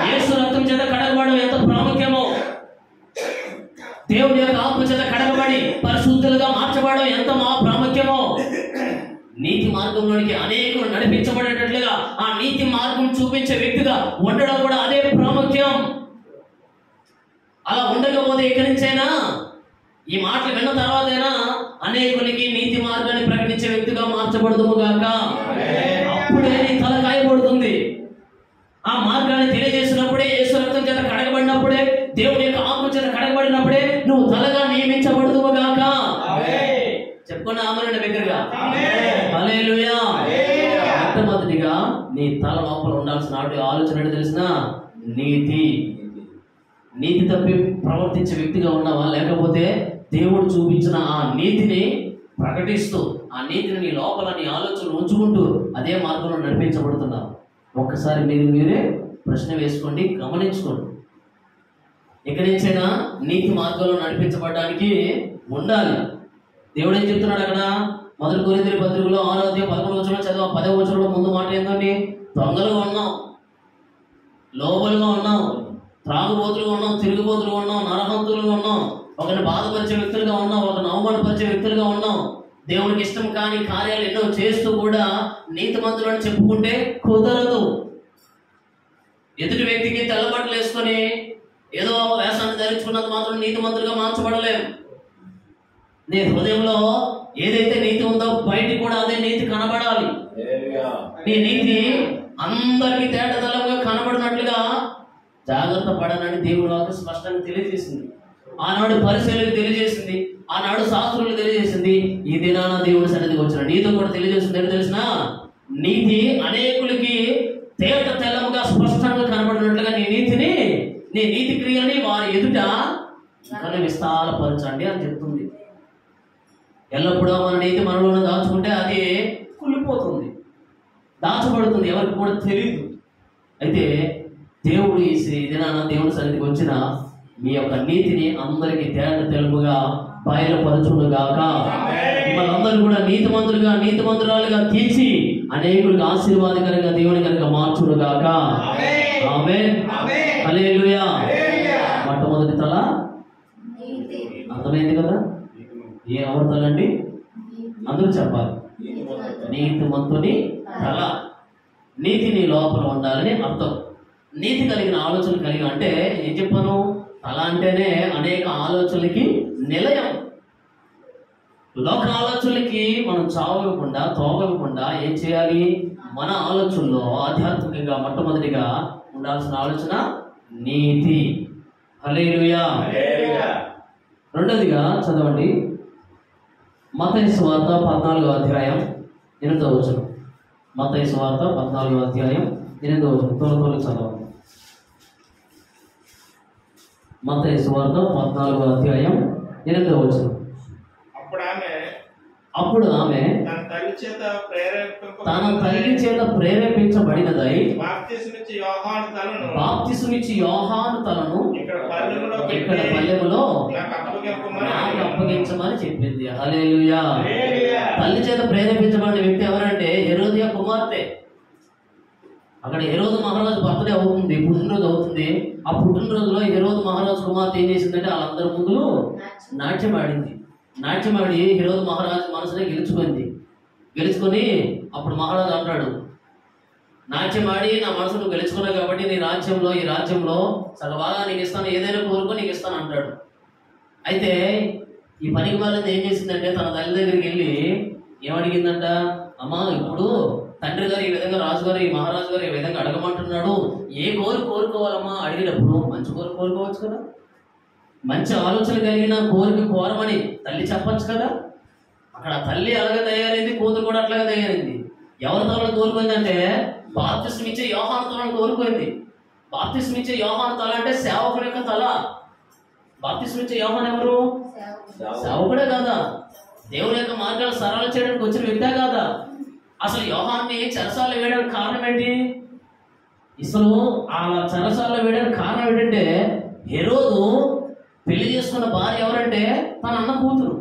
యేసు రక్తం చేత కడగబడడం ఎంత ప్రాముఖ్యమో, దేవుని యొక్క ఆత్మ చేత కడగబడి పరిశుద్ధులుగా మార్చబడడం ఎంత ప్రాముఖ్యమో, నీతి మార్గంలోనికి అనేకులు నడిపించబడేటట్లుగా ఆ నీతి మార్గం చూపించే వ్యక్తిగా ఉండడం కూడా అదే ప్రాముఖ్యం. అలా ఉండకపోతే ఇక్కడి నుంచైనా ఈ మాటలు విన్న తర్వాతైనా అనేకులకి నీతి మార్గాన్ని ప్రకటించే వ్యక్తిగా మార్చబడదుము గాక. అప్పుడే నీ తల కాయబడుతుంది. ఆ మార్గాన్ని తెలియజేసినప్పుడే, యేసు రక్తం చేత కడగబడినప్పుడే, దేవుని యొక్క ఆత్మ చేత కడగబడినప్పుడే నువ్వు తలగా నియమించబడదుము గాక. చెప్పుకున్న ఆమేన్ దగ్గరగా. హల్లెలూయా. మొట్టమొదటిగా నీ తల లోపల ఉండాల్సిన ఆలోచన ఏంటో తెలిసిన నీతి తప్పి ప్రవర్తించే వ్యక్తిగా ఉన్నావా? లేకపోతే దేవుడు చూపించిన ఆ నీతిని ప్రకటిస్తూ ఆ నీతిని నీ లోపల నీ ఆలోచనలు ఉంచుకుంటూ అదే మార్గంలో నడిపించబడుతున్నావు? ఒక్కసారి మీరే ప్రశ్న వేసుకోండి, గమనించుకోండి. ఇక్కడి నుంచైనా నీతి మార్గంలో నడిపించబడడానికి ఉండాలి. దేవుడు ఏం చెప్తున్నాడు అక్కడ? మొదటి కొరింథీయుల పత్రికలో 6వ అధ్యాయం 11వ వచనం చదివా. 10వ వచనంలో ముందు మాట ఏంటండి? దొంగలుగా ఉన్నాం, లోబలుగా ఉన్నాం, త్రాగుబోతులుగా ఉన్నాం, తిరుగుబోతులుగా ఉన్నాం, నరహంతులుగా ఉన్నాం, ఒకరిని బాధపరిచే వ్యక్తులుగా ఉన్నాం, ఒకరిని అవమానపరిచే వ్యక్తులుగా ఉన్నాం. దేవునికి ఇష్టం కాని కార్యాలు ఎన్నో చేస్తూ కూడా నీతిమంతులను చెప్పుకుంటే కుదరదు. ఎదుటి వ్యక్తికి తెల్లబట్టలు వేసుకొని ఏదో వేషాన్ని ధరించుకున్నంత మాత్రం నీతిమంతులుగా మార్చబడలేం. నీ హృదయంలో ఏదైతే నీతి ఉందో బయటికి కూడా అదే నీతి కనబడాలి. నీ నీతి అందరికీ తేటతెల్లంగా కనబడినట్లుగా జాగ్రత్త పడనని దేవుడు వాక్కు స్పష్టంగా తెలియజేసింది. ఆనాడు పరిశీలకు తెలియజేసింది, ఆనాడు శాస్త్రులకు తెలియజేసింది. ఈ దినాన దేవుడి సన్నిధికి వచ్చిన నీతో కూడా తెలియజేస్తుంది. ఏంటి తెలిసిన? నీతి అనేకులకి తేట తెల్లముగా స్పష్టంగా కనబడినట్లుగా నీ నీతిని, నీ నీతి క్రియని వారి ఎదుట విస్తారపరచండి అని చెప్తుంది. ఎల్లప్పుడూ మన నీతి మనలో దాచుకుంటే అది కుళ్ళిపోతుంది, దాచబడుతుంది, ఎవరికి కూడా తెలియదు. అయితే దేవుడు ఈ దినాన దేవుడి సన్నిధికి వచ్చిన మీ యొక్క నీతిని అందరికీ తేట తెలుపుగా బయలుపరచునుగాక. మిమ్మల్ని అందరూ కూడా నీతిమంతులుగా, నీతిమంతురాలుగా తీర్చి అనేకులకు ఆశీర్వాదకరంగా దేవుని కనుక మార్చునుగాక. ఆమేన్. హల్లెలూయా. మొట్టమొదటి తల అర్థమైంది కదా? ఏ ఎవరి తల అండి? అందరూ చెప్పాలి. నీతిమంతుని తల. నీతి నీ లోపల ఉండాలని అర్థం. నీతి కలిగిన ఆలోచనలు కలిగి అంటే ఏం చెప్పాను? తల అంటేనే అనేక ఆలోచనలకి నిలయం. లోక ఆలోచనలకి మనం చావకుండా, తోగకుండా ఏం చేయాలి? మన ఆలోచనలో ఆధ్యాత్మికంగా మొట్టమొదటిగా ఉండాల్సిన ఆలోచన నీతి. హల్లెలూయా. రెండోదిగా చదవండి, మత్తయి సువార్త 14వ అధ్యాయం 8వ వచనం. మత్తయి సువార్త 14వ అధ్యాయం 8వ వచనం. త్వరగా చదవండి. మత్తయి సువార్త 14వ అధ్యాయం 8వ వచనం. అప్పుడు ఆమె తన తల్లి చేత ప్రేరేపించబడినదై బాప్తిస్మిచ్చి యోహాను తలను ఇక్కడ పల్లెములో నాకు అప్పగించమని చెప్పింది. హల్లెలూయా. తల్లి చేత ప్రేరేపించబడిన వ్యక్తి ఎవరంటే హెరోదియా కుమార్తె. అక్కడ హెరోదు మహారాజు బర్త్డే అవుతుంది, పుట్టినరోజు అవుతుంది. ఆ పుట్టినరోజులో హెరోదు మహారాజు కుమార్తె ఏం చేసిందంటే వాళ్ళందరి ముందు నాట్యం ఆడింది. నాట్యమాడి హెరోదు మహారాజు మనసునే గెలుచుకొని అప్పుడు మహారాజు అంటాడు, నాట్యమాడి నా మనసు నువ్వు గెలుచుకున్నావు కాబట్టి నీ రాజ్యంలో, ఈ రాజ్యంలో సగభాగా నీకు ఇస్తాను, ఏదైనా కోరుకో నీకు ఇస్తాను అంటాడు. అయితే ఈ పనికి వాళ్ళది ఏం చేసిందంటే తన తల్లి దగ్గరికి వెళ్ళి ఏమడిగిందంట? అమ్మా, ఇప్పుడు తండ్రి గారు ఈ విధంగా, రాజుగారు ఈ మహారాజు గారు ఈ విధంగా అడగమంటున్నాడు, ఏ కోరుకోవాలమ్మా? అడిగినప్పుడు మంచి కోరుకోవచ్చు కదా, మంచి ఆలోచన కలిగిన కోరిక కోరమని తల్లి చెప్పచ్చు కదా. అక్కడ తల్లి అలాగే తయారైంది, కూతురు కూడా అట్లాగే తయారైంది. ఎవరి తలను కోరుకుందంటే బాప్తిస్మం ఇచ్చే యోహాను తలను కోరుకుంది. బాప్తిస్మం ఇచ్చే యోహాను తల అంటే సేవకుడి యొక్క తల. బాప్తిస్మం ఇచ్చే యోహాను ఎవరు? సేవకుడే కాదా, దేవుని యొక్క మార్గాలు సరళ చేయడానికి వచ్చిన వ్యక్తే కాదా. అసలు యోహాన్ని చెరసాల్లో వేయడానికి కారణం ఏంటి? అసలు అలా చెరసాల్లో వేయడానికి కారణం ఏంటంటే హెరోదు పెళ్లి చేసుకున్న భార్య ఎవరంటే తన అన్న కూతురు,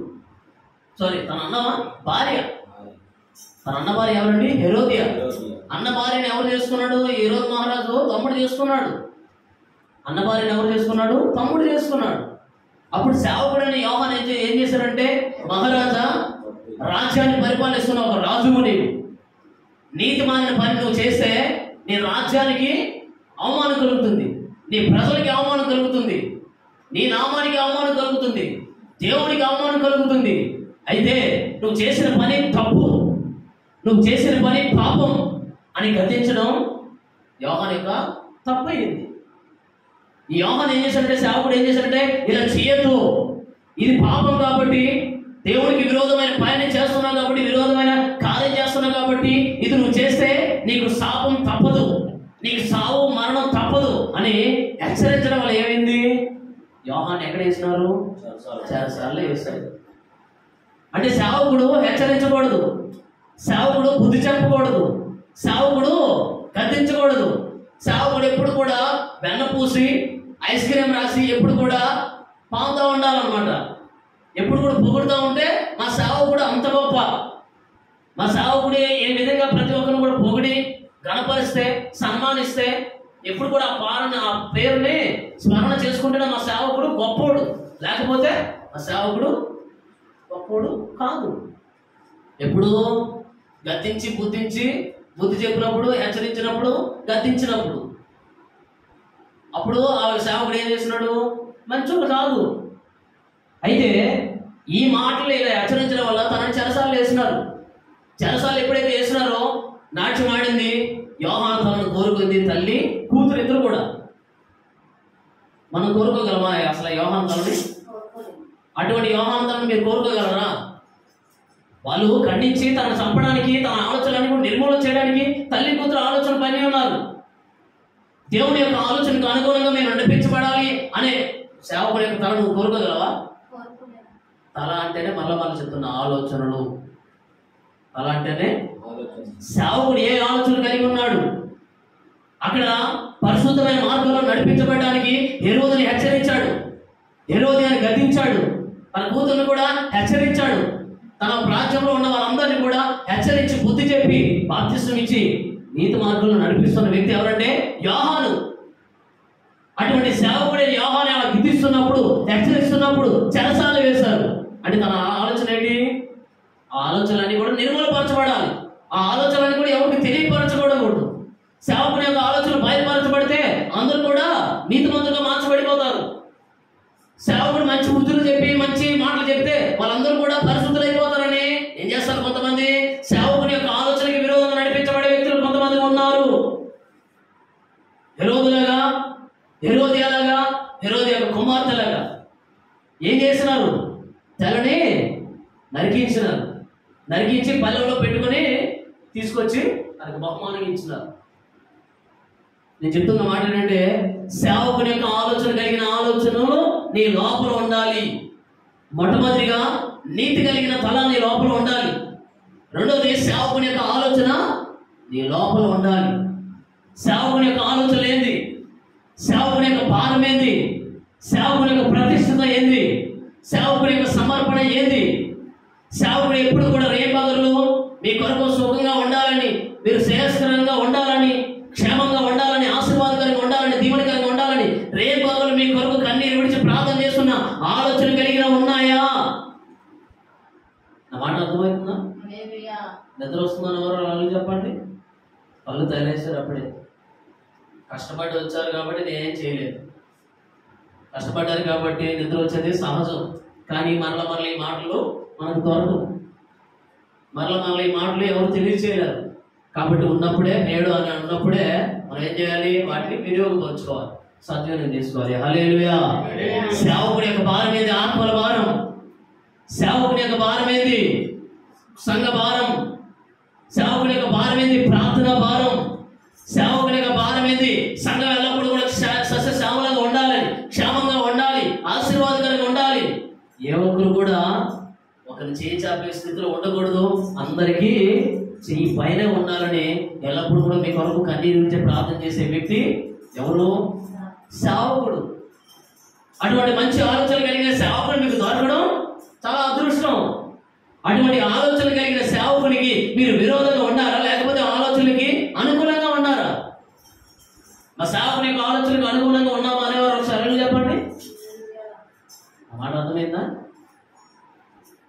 తన అన్న భార్య. తన అన్న భార్య ఎవరండి? హెరోదియా. అన్న భార్యను ఎవరు చేసుకున్నాడు? హెరోదు మహారాజు తమ్ముడు చేసుకున్నాడు. అన్న భార్యను ఎవరు చేసుకున్నాడు? తమ్ముడు చేసుకున్నాడు. అప్పుడు సేవకుడని యోహాను ఏం చేశారంటే, మహారాజా, రాజ్యాన్ని పరిపాలిస్తున్న ఒక రాజువు నీవు, నీతిమాలిన పని నువ్వు చేస్తే నీ రాజ్యానికి అవమానం కలుగుతుంది, నీ ప్రజలకి అవమానం కలుగుతుంది, నీ నామానికి అవమానం కలుగుతుంది, దేవునికి అవమానం కలుగుతుంది. అయితే నువ్వు చేసిన పని తప్పు, నువ్వు చేసిన పని పాపం అని గద్దించడం యోహాను యొక్క తప్పయింది. ఈ యోహాను ఏం చేశాడంటే, సేవకుడు ఏం చేశాడంటే, ఇలా చేయొద్దు, ఇది పాపం కాబట్టి, దేవునికి విరోధమైన పని చేస్తున్నావు కాబట్టి, విరోధమైన కార్యం చేస్తున్నావు కాబట్టి, ఇది నువ్వు చేస్తే నీకు శాపం తప్పదు, నీకు సావు మరణం తప్పదు అని హెచ్చరించడం వల్ల ఏమైంది? యోహాను ఎక్కడ వేసినారు? చెరసాలలో వేశారు. అంటే సేవకుడు హెచ్చరించకూడదు, సేవకుడు బుద్ధి చెప్పకూడదు, సేవకుడు గద్దించకూడదు. సేవకుడు ఎప్పుడు కూడా వెన్న పూసి ఐస్ క్రీమ్ రాసి ఎప్పుడు కూడా పాముతా ఉండాలన్నమాట. ఎప్పుడు కూడా పొగుడుతూ ఉంటే మా సేవకుడు అంత గొప్ప, మా సేవకుడు ఏ విధంగా ప్రతి ఒక్కరిని కూడా పొగిడి గణపరిస్తే సన్మానిస్తే ఎప్పుడు కూడా ఆ పేరుని స్మరణ చేసుకుంటే మా సేవకుడు గొప్పోడు, లేకపోతే మా సేవకుడు గొప్పోడు కాదు. ఎప్పుడు గద్దించి బుద్ధి చెప్పినప్పుడు, హెచ్చరించినప్పుడు, గద్దించినప్పుడు, అప్పుడు ఆ సేవకుడు ఏం చేస్తున్నాడు? మంచోడు కాదు. అయితే ఈ మాటలు ఇలా హెచ్చరించడం వల్ల తనని చెరసాలు వేసినారు. చెరసాలు ఎప్పుడైతే వేసినారో నాట్యం ఆడింది యోహాను, తనను కోరుకుంది తల్లి కూతురు, ఇద్దరు కూడా. మనం కోరుకోగలమా అసలు యోహాను తనని? అటువంటి యోహాను తనని మీరు కోరుకోగలరా? వాళ్ళు ఖండించి తనను చంపడానికి, తన ఆలోచనలను కూడా నిర్మూలన చేయడానికి తల్లి కూతురు ఆలోచన పని ఉన్నారు. దేవుని యొక్క ఆలోచనకు అనుగుణంగా మేము నడిపించబడాలి అనే సేవకుడి యొక్క తల నువ్వు కోరుకోగలవా? తల అంటేనే మళ్ళా చెప్తున్న ఆలోచనలు. తల అంటేనే సేవకుడు ఏ ఆలోచన కలిగి ఉన్నాడు? అక్కడ పరిశుద్ధమైన మార్గంలో నడిపించబడడానికి హెరోదుని హెచ్చరించాడు, హెరోదియాని గద్దించాడు, తన కూతుర్ని కూడా హెచ్చరించాడు, తన రాజ్యంలో ఉన్న వారందరినీ కూడా హెచ్చరించి బుద్ధి చెప్పి బాప్తిస్మం ఇచ్చి నీతి మార్గంలో నడిపిస్తున్న వ్యక్తి ఎవరంటే యోహాను. అటువంటి సేవకుడే యోహాను అలా గిద్దిస్తున్నప్పుడు, హెచ్చరిస్తున్నప్పుడు చెరసాల వేశారు. అంటే తన ఆలోచన ఏంటి? ఆ ఆలోచనలన్నీ కూడా నిర్మూలపరచబడాలి. ఆ ఆలోచనలన్నీ కూడా ఎవరికి తెలియపరచకూడదు. సేవకుని యొక్క ఆలోచనలు బయలుపరచబడితే అందరూ కూడా నీతిమంతులుగా మార్చబడిపోతారు. సేవకుడు మంచి బుద్ధులు చెప్పి మంచి మాటలు చెప్తే వాళ్ళందరూ కూడా పరిశుద్ధులు అయిపోతారని ఏం చేస్తారు? కొంతమంది సేవకుని యొక్క ఆలోచనకి విరోధంగా నడిపించబడే వ్యక్తులు కొంతమంది ఉన్నారు. హెరోదులాగా, హెరోదియాలాగా, హెరోది యొక్క కుమార్తెలాగా ఏం చేసినారు? తెలని నరికించినారు. నరికించి పల్లెల్లో పెట్టుకుని తీసుకొచ్చి తనకు బహుమానం ఇచ్చినారు. నేను చెప్తున్న మాట ఏంటంటే సేవకుని యొక్క ఆలోచన కలిగిన ఆలోచనలు నీ లోపల ఉండాలి. మొట్టమొదటిగా నీతి కలిగిన తల నీ లోపల ఉండాలి. రెండోది సేవకుని యొక్క ఆలోచన నీ లోపల ఉండాలి. సేవకుని యొక్క ఆలోచన ఏంది? సేవకుని యొక్క భారం ఏంది? సేవకుని యొక్క ప్రతిష్ఠత ఏంది? సేవకుని యొక్క సమర్పణ ఏంది? సేవకుడు ఎప్పుడు కూడా రేపగలు మీ కొరకు సుఖంగా ఉండాలని, మీరు శ్రేయస్కరంగా ఉండాలని, క్షేమంగా ఉండాలని, ఆశీర్వాదకరంగా ఉండాలని, దీవెనకరంగా ఉండాలని రేపగలు మీ కొరకు కన్నీరు విడిచి ప్రార్థన చేస్తున్న ఆలోచన కలిగిన ఉన్నాయా? నా మాట అర్థమవుతుందా? నిద్ర వస్తుందని ఎవరు వాళ్ళు చెప్పండి. వాళ్ళు తయారేశారు అప్పుడే. కష్టపడి వచ్చారు కాబట్టి నేనేం చేయలేదు. కష్టపడ్డారు కాబట్టి నిద్ర వచ్చేది సహజం. కానీ మరల ఈ మాటలు మనకు దొరకవు. మరల ఈ మాటలు ఎవరు తెలియచేయలేరు. కాబట్టి ఉన్నప్పుడే నేడు అని ఉన్నప్పుడే మనం ఏం చేయాలి? వాటిని వినియోగపరచుకోవాలి, సద్వినియోగం చేసుకోవాలి. హల్లెలూయా. సేవకుడి యొక్క భారం ఏంది? ఆత్మల భారం. సేవకుని యొక్క భారం ఏంది? సంఘ భారం. సేవకుని యొక్క భారం ఏంది? ప్రార్థన భారం. సేవకుని యొక్క భారం ఏంది? సంఘం ఎల్లప్పుడూ కూడా సస్యశ్యామలంగా ఉండాలని, క్షేమంగా ఉండాలి, ఆశీర్వాదకరంగా ఉండాలి. ఏ ఒక్కరు కూడా ఒకరిని చేయి చాపే స్థితిలో ఉండకూడదు. అందరికీ చెయ్యి పైన ఉండాలని ఎల్లప్పుడూ కూడా మీ కొరకు కన్నీరు నుంచి ప్రార్థన చేసే వ్యక్తి ఎవరు? సేవకుడు. అటువంటి మంచి ఆలోచన కలిగిన సేవకుడు మీకు దొరకడం చాలా అదృష్టం. అటువంటి ఆలోచన కలిగిన సేవకునికి మీరు విరోధంగా ఉన్నారా, లేకపోతే ఆలోచనలకి అనుకూలంగా ఉన్నారా? మా సేవకుని యొక్క ఆలోచనకు అనుకూలంగా ఉన్నామా అనేవారు ఒకసారి చెప్పండి. మాట అర్థమైందా?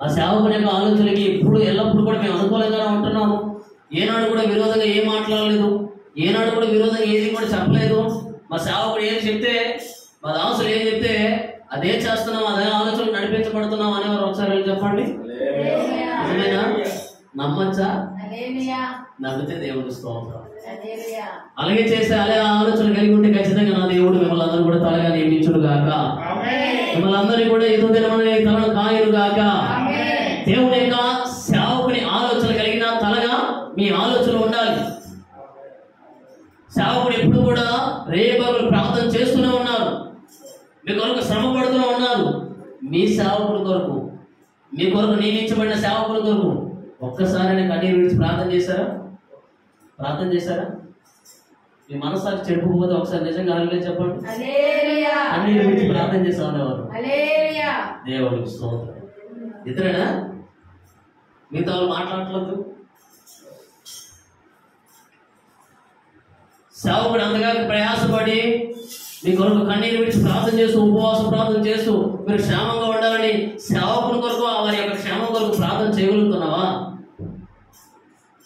ఆ సేవకుని యొక్క ఆలోచనకి ఇప్పుడు ఎల్లప్పుడు కూడా మేము అనుకూలంగానే ఉంటున్నాము. ఏనాడు కూడా విరోధంగా ఏం మాట్లాడలేదు, ఏనాడు కూడా విరోధంగా ఏది కూడా చెప్పలేదు. మా సేవకుడు ఏం చెప్తే, మా దాసులు ఏం చెప్తే అదే చేస్తున్నాం, అదే ఆలోచనలు నడిపించబడుతున్నాం అనేవారు ఒకసారి చెప్పండి. నిజమేనా? నమ్మచ్చా? నమ్మితే దేవుడు స్తోత్రం. అలాగే చేస్తే అలా ఆలోచన కలిగి ఉంటే ఖచ్చితంగా నా దేవుడు మిమ్మల్ని అందరూ కూడా తలగా నియమించుడు గాక. మిమ్మల్ని అందరినీ కూడా ఎదురు తినమని తలను కాయరు గాక. దేవుని యొక్క సేవకుని ఆలోచన కలిగిన తలగా మీ ఆలోచన ఉండాలి. సేవకుడు ఎప్పుడు కూడా రేపగలు ప్రార్థన చేస్తూనే ఉన్నారు, మీ కొరకు శ్రమ పడుతూనే ఉన్నారు. మీ సేవకుల కొరకు, మీ కొరకు నియమించబడిన సేవకుల కొరకు ఒక్కసారి కన్నీరు విడిచి ప్రార్థన చేశారా? ప్రార్థన చేశారా? మీ మనసారి చెప్పుకోకపోతే ఒకసారి నిజంగా అనలే చెప్పండి. కన్నీరు విడిచి ప్రార్థన చేస్తామనేవారు. దేవుడికి స్తోత్రం. ఇద్దరేనా? మిగతా వాళ్ళు మాట్లాడలేదు. సేవకుడు అంతగా ప్రయాసపడి మీ కొరకు కన్నీరు విడిచి ప్రార్థన చేస్తూ ఉపవాస ప్రార్థన చేస్తూ మీరు క్షేమంగా ఉండాలని సేవకుని కొరకు వారి యొక్క క్షేమం కొరకు ప్రార్థన చేయగలుగుతున్నావా?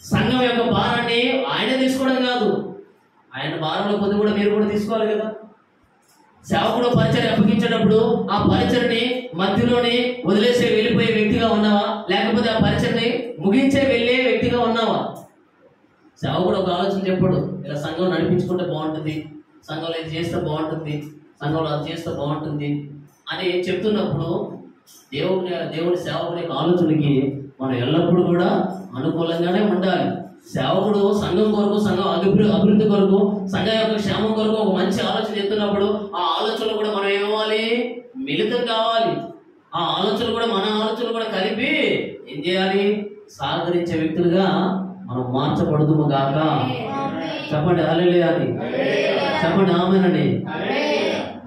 సంఘం యొక్క భారాన్ని ఆయనే తీసుకోవడం కాదు, ఆయన భారంలో కొద్ది కూడా మీరు కూడా తీసుకోవాలి కదా. సేవకుడు పరిచర్య అప్పగించేటప్పుడు ఆ పరిచర్ని మధ్యలోనే వదిలేసే వెళ్ళిపోయే వ్యక్తిగా ఉన్నావా, లేకపోతే ఆ పరిచర్ని ముగించే వెళ్ళే వ్యక్తిగా ఉన్నావా? సేవకుడు ఒక ఆలోచన చెప్పాడు, ఇలా సంఘం నడిపించుకుంటే బాగుంటుంది, సంఘంలో ఇది చేస్తే బాగుంటుంది, సంఘంలో అది చేస్తే బాగుంటుంది అని చెప్తున్నప్పుడు దేవుడి సేవకుడి యొక్క ఆలోచనకి మనం ఎల్లప్పుడూ కూడా అనుకూలంగానే ఉండాలి. సేవకుడు సంఘం కొరకు, సంఘం అభివృద్ధి కొరకు, సంఘం యొక్క క్షేమం కొరకు ఒక మంచి ఆలోచన చెప్తున్నప్పుడు ఆ ఆలోచనలు కూడా మనం ఏమవ్వాలి, మిళితం కావాలి. ఆ ఆలోచనలు కూడా మన ఆలోచనలు కూడా కలిపి ఏం చేయాలి, సహకరించే వ్యక్తులుగా మనం మార్చబడుదుము గాక. చెప్పండి హల్లెలూయా అని, చెప్పండి ఆమేనండి.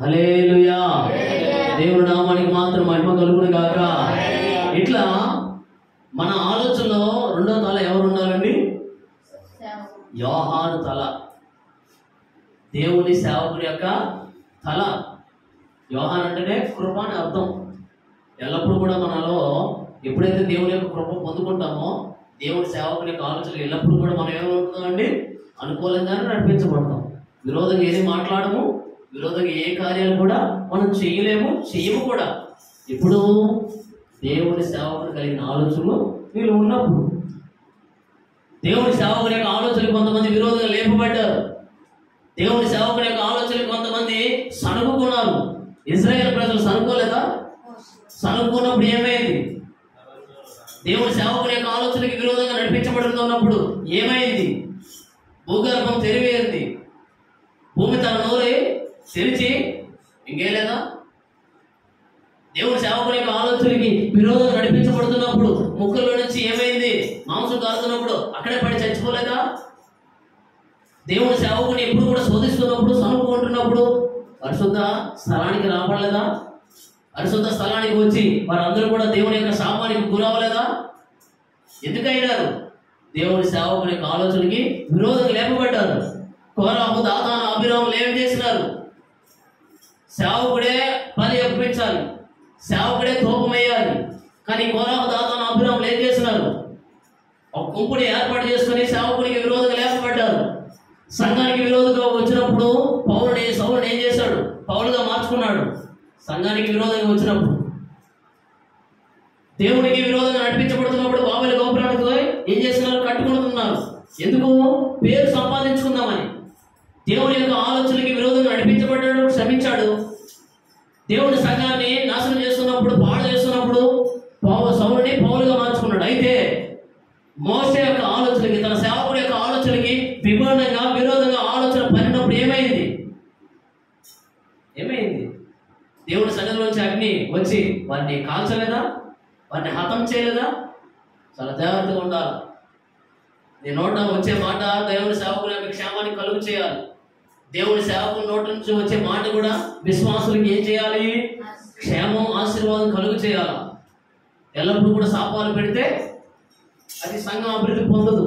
హల్లెలూయా, దేవుడి నామానికి మాత్రం మహిమ కలుగును గాక. ఇట్లా మన ఆలోచనలో రెండో తల ఎవరు ఉండాలండి? యోహాను తల, దేవుని సేవకుడి యొక్క తల. యోహాన్ అంటేనే కృప అని అర్థం. ఎల్లప్పుడూ కూడా మనలో ఎప్పుడైతే దేవుని యొక్క కృప పొందుకుంటామో దేవుడి సేవకుని యొక్క ఆలోచనలు ఎల్లప్పుడూ కూడా మనం ఏమవుతుందండి, అనుకూలంగానే నడిపించబడతాం. విరోధంగా ఏది మాట్లాడము, విరోధంగా ఏ కార్యాలు కూడా మనం చేయము కూడా. ఇప్పుడు దేవుడి సేవకుడు కలిగిన ఆలోచనలు వీళ్ళు ఉన్నప్పుడు దేవుడి సేవకుని యొక్క ఆలోచనలు కొంతమంది విరోధంగా లేపబడ్డారు. దేవుడి సేవకుని యొక్క ఆలోచనలు కొంతమంది సనుగుకున్నారు. ఇశ్రాయేలు ప్రజలు సనుకోలేదా? సనుకున్నప్పుడు ఏమైంది? దేవుడి సేవకుని యొక్క ఆలోచనకి విరోధంగా నడిపించబడుతున్నప్పుడు ఏమైంది? భూగర్భం తెరివేయింది. భూమి తన నోరు తెరిచి ఇంకేం లేదా? దేవుడి సేవకుని యొక్క ఆలోచనకి విరోధంగా నడిపించబడుతున్నప్పుడు ముక్కుల్లో నుంచి ఏమైంది? మాంసం కారుతున్నప్పుడు అక్కడే పడి చచ్చిపోలేదా? దేవుడి సేవకుని ఎప్పుడు కూడా శోధిస్తున్నప్పుడు, సనుకుంటున్నప్పుడు పరిశుద్ధ స్థలానికి రాబడలేదా? పరిశుద్ధ స్థలానికి వచ్చి వారందరూ కూడా దేవుని యొక్క శాపానికి గురవలేదా? ఎందుకైనారు? దేవుడి సేవకుని యొక్క ఆలోచనకి విరోధంగా లేపబడ్డారు. కోరాహు, దాతాను, అభిరాములు ఏం చేసినారు? సేవకుడే బలి అర్పించాలి, సేవకుడే తోపమయ్యాలి. కానీ కోరాహు, దాతాను, అభిరాములు ఏం చేసినారు? ఒక గుంపుని ఏర్పాటు చేసుకుని సేవకునికి విరోధంగా లేపబడ్డారు. సంఘానికి విరోధంగా వచ్చినప్పుడు సౌలుని ఏం చేశాడు? పౌలుగా మార్చుకున్నాడు. సంఘానికి విరోధంగా వచ్చినప్పుడు, దేవునికి విరోధంగా నడిపించబడుతున్నప్పుడు బాబేలు గోపురానికి ఏం చేస్తున్నారు? కట్టుకుంటున్నారు. ఎందుకు? పేరు సంపాదించుకుందామని. దేవుని యొక్క ఆలోచనకి విరోధంగా నడిపించబడ్డాడు, శ్రమించాడు. దేవుని సంఘాన్ని నాశనం చేస్తున్నప్పుడు, పాడు చేస్తున్నప్పుడు సౌలుని పౌలుగా మార్చుకున్నాడు. అయితే మోషే యొక్క ఆలోచనకి, తన సేవకుడి యొక్క ఆలోచనకి విరోధంగా ఆలోచన పడినప్పుడు ఏమైంది? దేవుడి సన్నిధిలోంచి అగ్ని వచ్చి వారిని కాల్చలేదా? వారిని హతం చేయలేదా? చాలా జాగ్రత్తగా ఉండాలి. నీ నోట వచ్చే మాట దేవుని సేవకుని యొక్క క్షేమాన్ని కలుగు చేయాలి. దేవుని సేవకుని నోటి నుంచి వచ్చే మాట కూడా విశ్వాసులకు ఏం చేయాలి? క్షేమం, ఆశీర్వాదం కలుగు చేయాలి. ఎల్లప్పుడూ కూడా శాపాలు పెడితే అది సంఘం అభివృద్ధి పొందదు.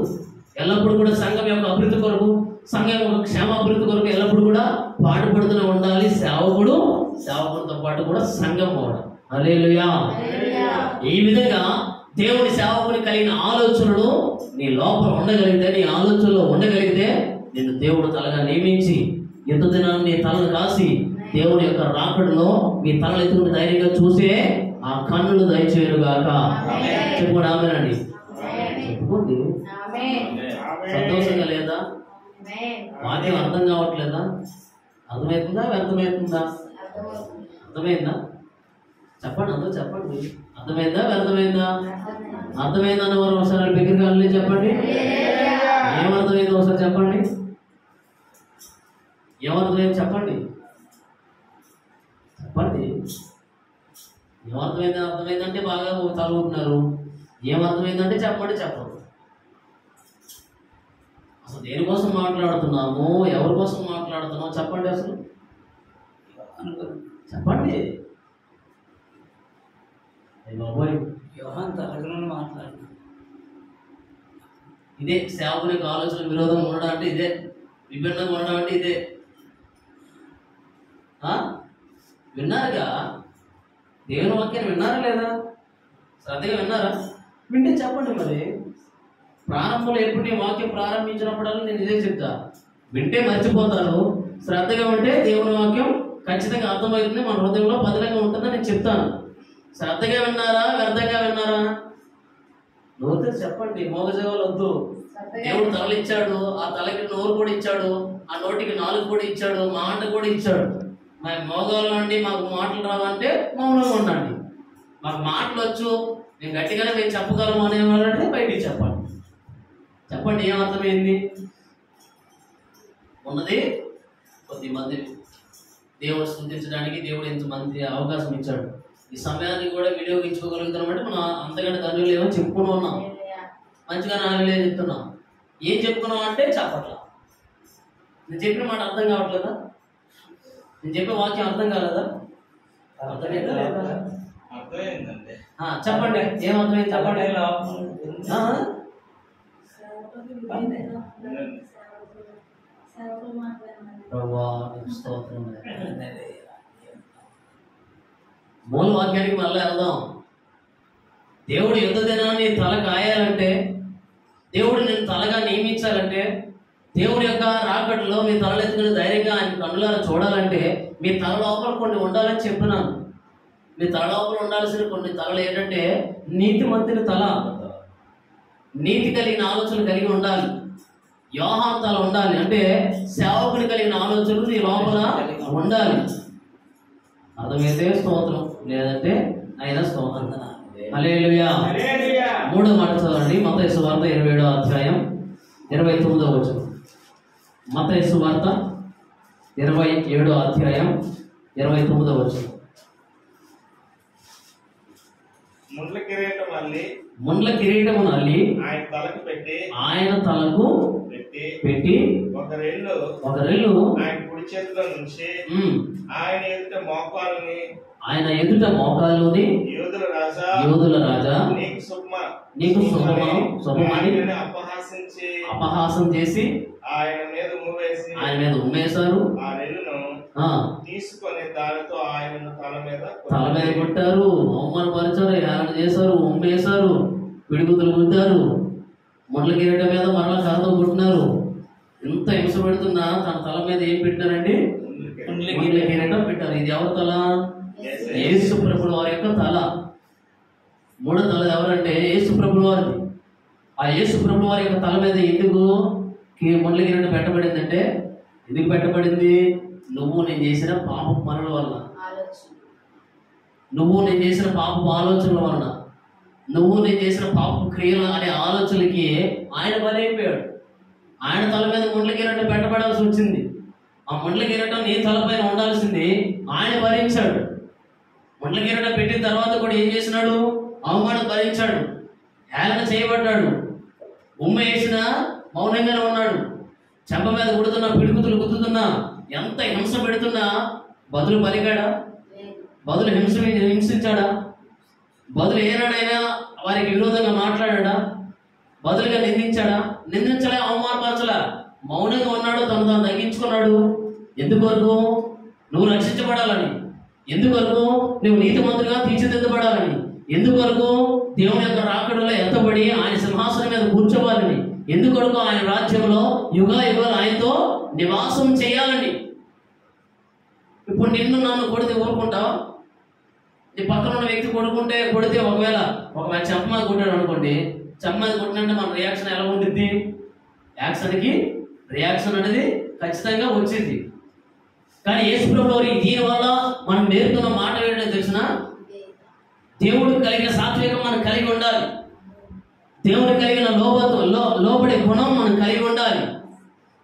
ఎల్లప్పుడూ కూడా సంఘం యొక్క అభివృద్ధి కొరకు, సంఘం యొక్క క్షేమాభివృద్ధి కొరకు ఎల్లప్పుడూ కూడా పాటుపడుతూనే ఉండాలి. సేవకుడితో పాటు కూడా సంఘం కూడా. హల్లెలూయా. ఈ విధంగా దేవుని సేవకుని కలిగిన ఆలోచనలు నీ లోపల ఉండగలిగితే, నీ ఆలోచనలో ఉండగలిగితే నిన్ను దేవుడు తలగా నియమించి ఎంత దినాన్ని నీ తలను కాసి దేవుని యొక్క రాకడలో మీ తలలు ఎత్తుకుని ధైర్యంగా చూసే ఆ కన్నులు దయచేయుగాక. చెప్పుకోండి ఆమేనండి. చెప్పుకోండి. సంతోషంగా లేదా? వాక్యం అర్థం కావట్లేదా? అర్థమవుతుందా? వ్యర్థమవుతుందా? అర్థమైందా? చెప్పండి, అందరూ చెప్పండి. అర్థమైందా? వ్యర్థమైందా? అర్థమైందన్న వారు ఒకసారి బిగ్గరగా చెప్పండి. ఏమర్థమైందో ఒకసారి చెప్పండి. ఏమర్థమైంది చెప్పండి. ఏమర్థమైందంటే బాగా తలుగుతున్నారు. ఏమర్థమైందంటే చెప్పండి. అసలు దేనికోసం మాట్లాడుతున్నాము, ఎవరి కోసం మాట్లాడుతున్నాము చెప్పండి. అసలు చెప్పండి. యోహాను తరగతిలో మాట్లాడుతున్నాను. ఇదే సేవకుని యొక్క ఆలోచన విరోధం ఉండడం అంటే ఇదే. విభిన్నంగా ఉండడం అంటే ఇదే. విన్నారుగా, దేవుని వాక్యాన్ని విన్నారా లేదా? శ్రద్ధగా విన్నారా? వింటే చెప్పండి. మరి ప్రారంభంలో ఎప్పుడు నీ వాక్యం ప్రారంభించినప్పుడల్లా నేను ఇదే చెప్తా, వింటే మర్చిపోతాను, శ్రద్ధగా ఉంటే దేవుని వాక్యం ఖచ్చితంగా అర్థమవుతుంది, మన హృదయంలో పదిలంగా ఉంటుందని నేను చెప్తాను. శ్రద్ధగా విన్నారా, వ్యర్థంగా విన్నారా? నోరు చెప్పండి, మోగజేవాళ్ళు వద్దు. దేవుడు తలలు ఇచ్చాడు, ఆ తలకి నోరు కూడా ఇచ్చాడు, ఆ నోటికి నాలుగు కూడా ఇచ్చాడు, మాట కూడా ఇచ్చాడు. మరి మోగాలు అండి, మాకు మాటలు రావంటే మౌనంగా ఉండండి. మాకు మాటలు వచ్చు, మేము గట్టిగానే మేము చెప్పగలము అనేవాళ్ళంటే బయటికి చెప్పండి. చెప్పండి, ఏమర్థమైంది? ఉన్నది కొద్ది మంది దేవుడు స్తుతించడానికి దేవుడు ఇంతమంది అవకాశం ఇచ్చాడు. ఈ సమయాన్ని కూడా వినియోగించుకోగలుగుతామంటే మనం అంతకంటే ధన్యులు ఏమో చెప్పుకుని ఉన్నాం. మంచిగా నాలుగులే చెప్తున్నాం. ఏం చెప్పుకున్నాం అంటే చెప్పట్లా. నేను చెప్పిన మాట అర్థం కావట్లేదా? నేను చెప్పే వాక్యం అర్థం కాలేదా? అర్థమైందా లేదా? అర్థమైందండి. చెప్పండి, ఏమర్థమైంది చెప్పండి. మూల వాక్యానికి మళ్ళీ వెళ్దాం. దేవుడు యుద్ధ దినాన్ని తల కాయాలంటే, దేవుడు నేను తలగా నియమించాలంటే, దేవుడి యొక్క రాకడలో మీ తలలెత్తుకుని ధైర్యంగా ఆయన కన్నులారా చూడాలంటే మీ తల లోపల కొన్ని ఉండాలని చెప్తున్నాను. మీ తల లోపల ఉండాల్సిన కొన్ని తలలు ఏంటంటే, నీతిమంతుని తల, నీతి కలిగిన ఆలోచనలు కలిగి ఉండాలి. యోహాను తల ఉండాలి అంటే సేవకుని కలిగిన ఆలోచనలు నీ లోపల ఉండాలి. అర్థమైతే స్తోత్రం, లేదంటే అయినా స్తోత్రం. హల్లెలూయా. మూడో మాట చదవండి, మత్తయి సువార్త 27వ అధ్యాయం 29వ వచనం. మత్తయి సువార్త 27వ అధ్యాయం 29వ వచనం. ముండ్ల కిరీటమును అల్లి ఆయన తలకు పెట్టి ఒక రెల్లు ఆయన కుడి చేతిలో నుంచి ఆయన ఎదుట మోకాలుని యూదుల రాజా నీకు శుభమని అపహాసం చేసి ఆయన మీద ఉమ్మేశారు. ఆ రెల్లును తీసుకొని దానితో ఆయన తల మీద కొట్టారు, అవమానపరిచారు, హేళన చేశారు, ఉమ్మేశారు, పిడిగుతులు గుద్దారు, ముండ్ల కిరీటం మీద మరలా కర్రతో కొట్టినారు. ఎంత హింస పెడుతున్నా తన తల మీద ఏం పెట్టారండి? ముండ్ల కిరీటం పెట్టారు. ఇది ఎవరి తల? యేసు ప్రభుల వారి యొక్క తల. మూడో తల ఎవరంటే యేసు ప్రభుల వారిది. ఆ యేసు ప్రభుల వారి యొక్క తల మీద ఎందుకు ముండ్ల కిరీటం పెట్టబడిందంటే, ఎందుకు పెట్టబడింది? నువ్వు నేను చేసిన పాప పనుల వల్ల, నువ్వు నేను చేసిన పాపపు ఆలోచనల వలన, నువ్వు నేను చేసిన పాప క్రియలు అనే ఆలోచనలకి ఆయన బలైపోయాడు. ఆయన తల మీద ముండ్ల కిరీటం పెట్టబడాల్సి వచ్చింది. ఆ ముండ్ల కిరీటం నీ తలపైన ఉండాల్సింది ఆయన భరించాడు. ముండ్ల కిరీటం పెట్టిన తర్వాత కూడా ఏం చేసినాడు? అవమానం భరించాడు, హేళన చేయబడ్డాడు, ఉమ్మ వేసిన మౌనంగానే ఉన్నాడు, చెంప మీద కొడుతున్నా, పిడుగుతులు గుద్దుతున్నా, ఎంత హింస పెడుతున్నా బదులు పలికాడా? బదులు హింసించాడా? బదులు ఏనాడైనా వారికి విరోధంగా మాట్లాడా? బదులుగా నిందించాడా? నిందించలే, అవమానపరచలే, మౌనంగా ఉన్నాడు, తను తగ్గించుకున్నాడు. ఎందుకొరకు? నువ్వు రక్షించబడాలని, ఎందుకొరకు? నువ్వు నీతిమంతులుగా తీర్చిదిద్దబడాలని, ఎందుకొరకు? దేవుని యొక్క రాకడలో ఎత్తబడి ఆయన సింహాసనం మీద కూర్చోవాలని, ఎందుకొరకు? ఆయన రాజ్యంలో యుగా యుగాలు ఆయనతో నివాసం చేయాలని. ఇప్పుడు నిన్ను నన్ను కొడితే ఊరుకుంటావా? నీ పక్కన ఉన్న వ్యక్తి కొడితే ఒకవేళ చెంప మీద కొట్టాడు అనుకోండి, చెంప మీద కొట్టినంటే మన రియాక్షన్ ఎలా ఉంటుంది? యాక్షన్కి రియాక్షన్ అనేది ఖచ్చితంగా వచ్చింది. కానీ యేసు ప్రభువు దీనివల్ల మనం నేర్చుకున్న మాట ఏంటో తెలిసిన, దేవుడికి కలిగిన సాత్వికం మనం కలిగి ఉండాలి, దేవుడికి కలిగిన లోబడే గుణం మనం కలిగి ఉండాలి.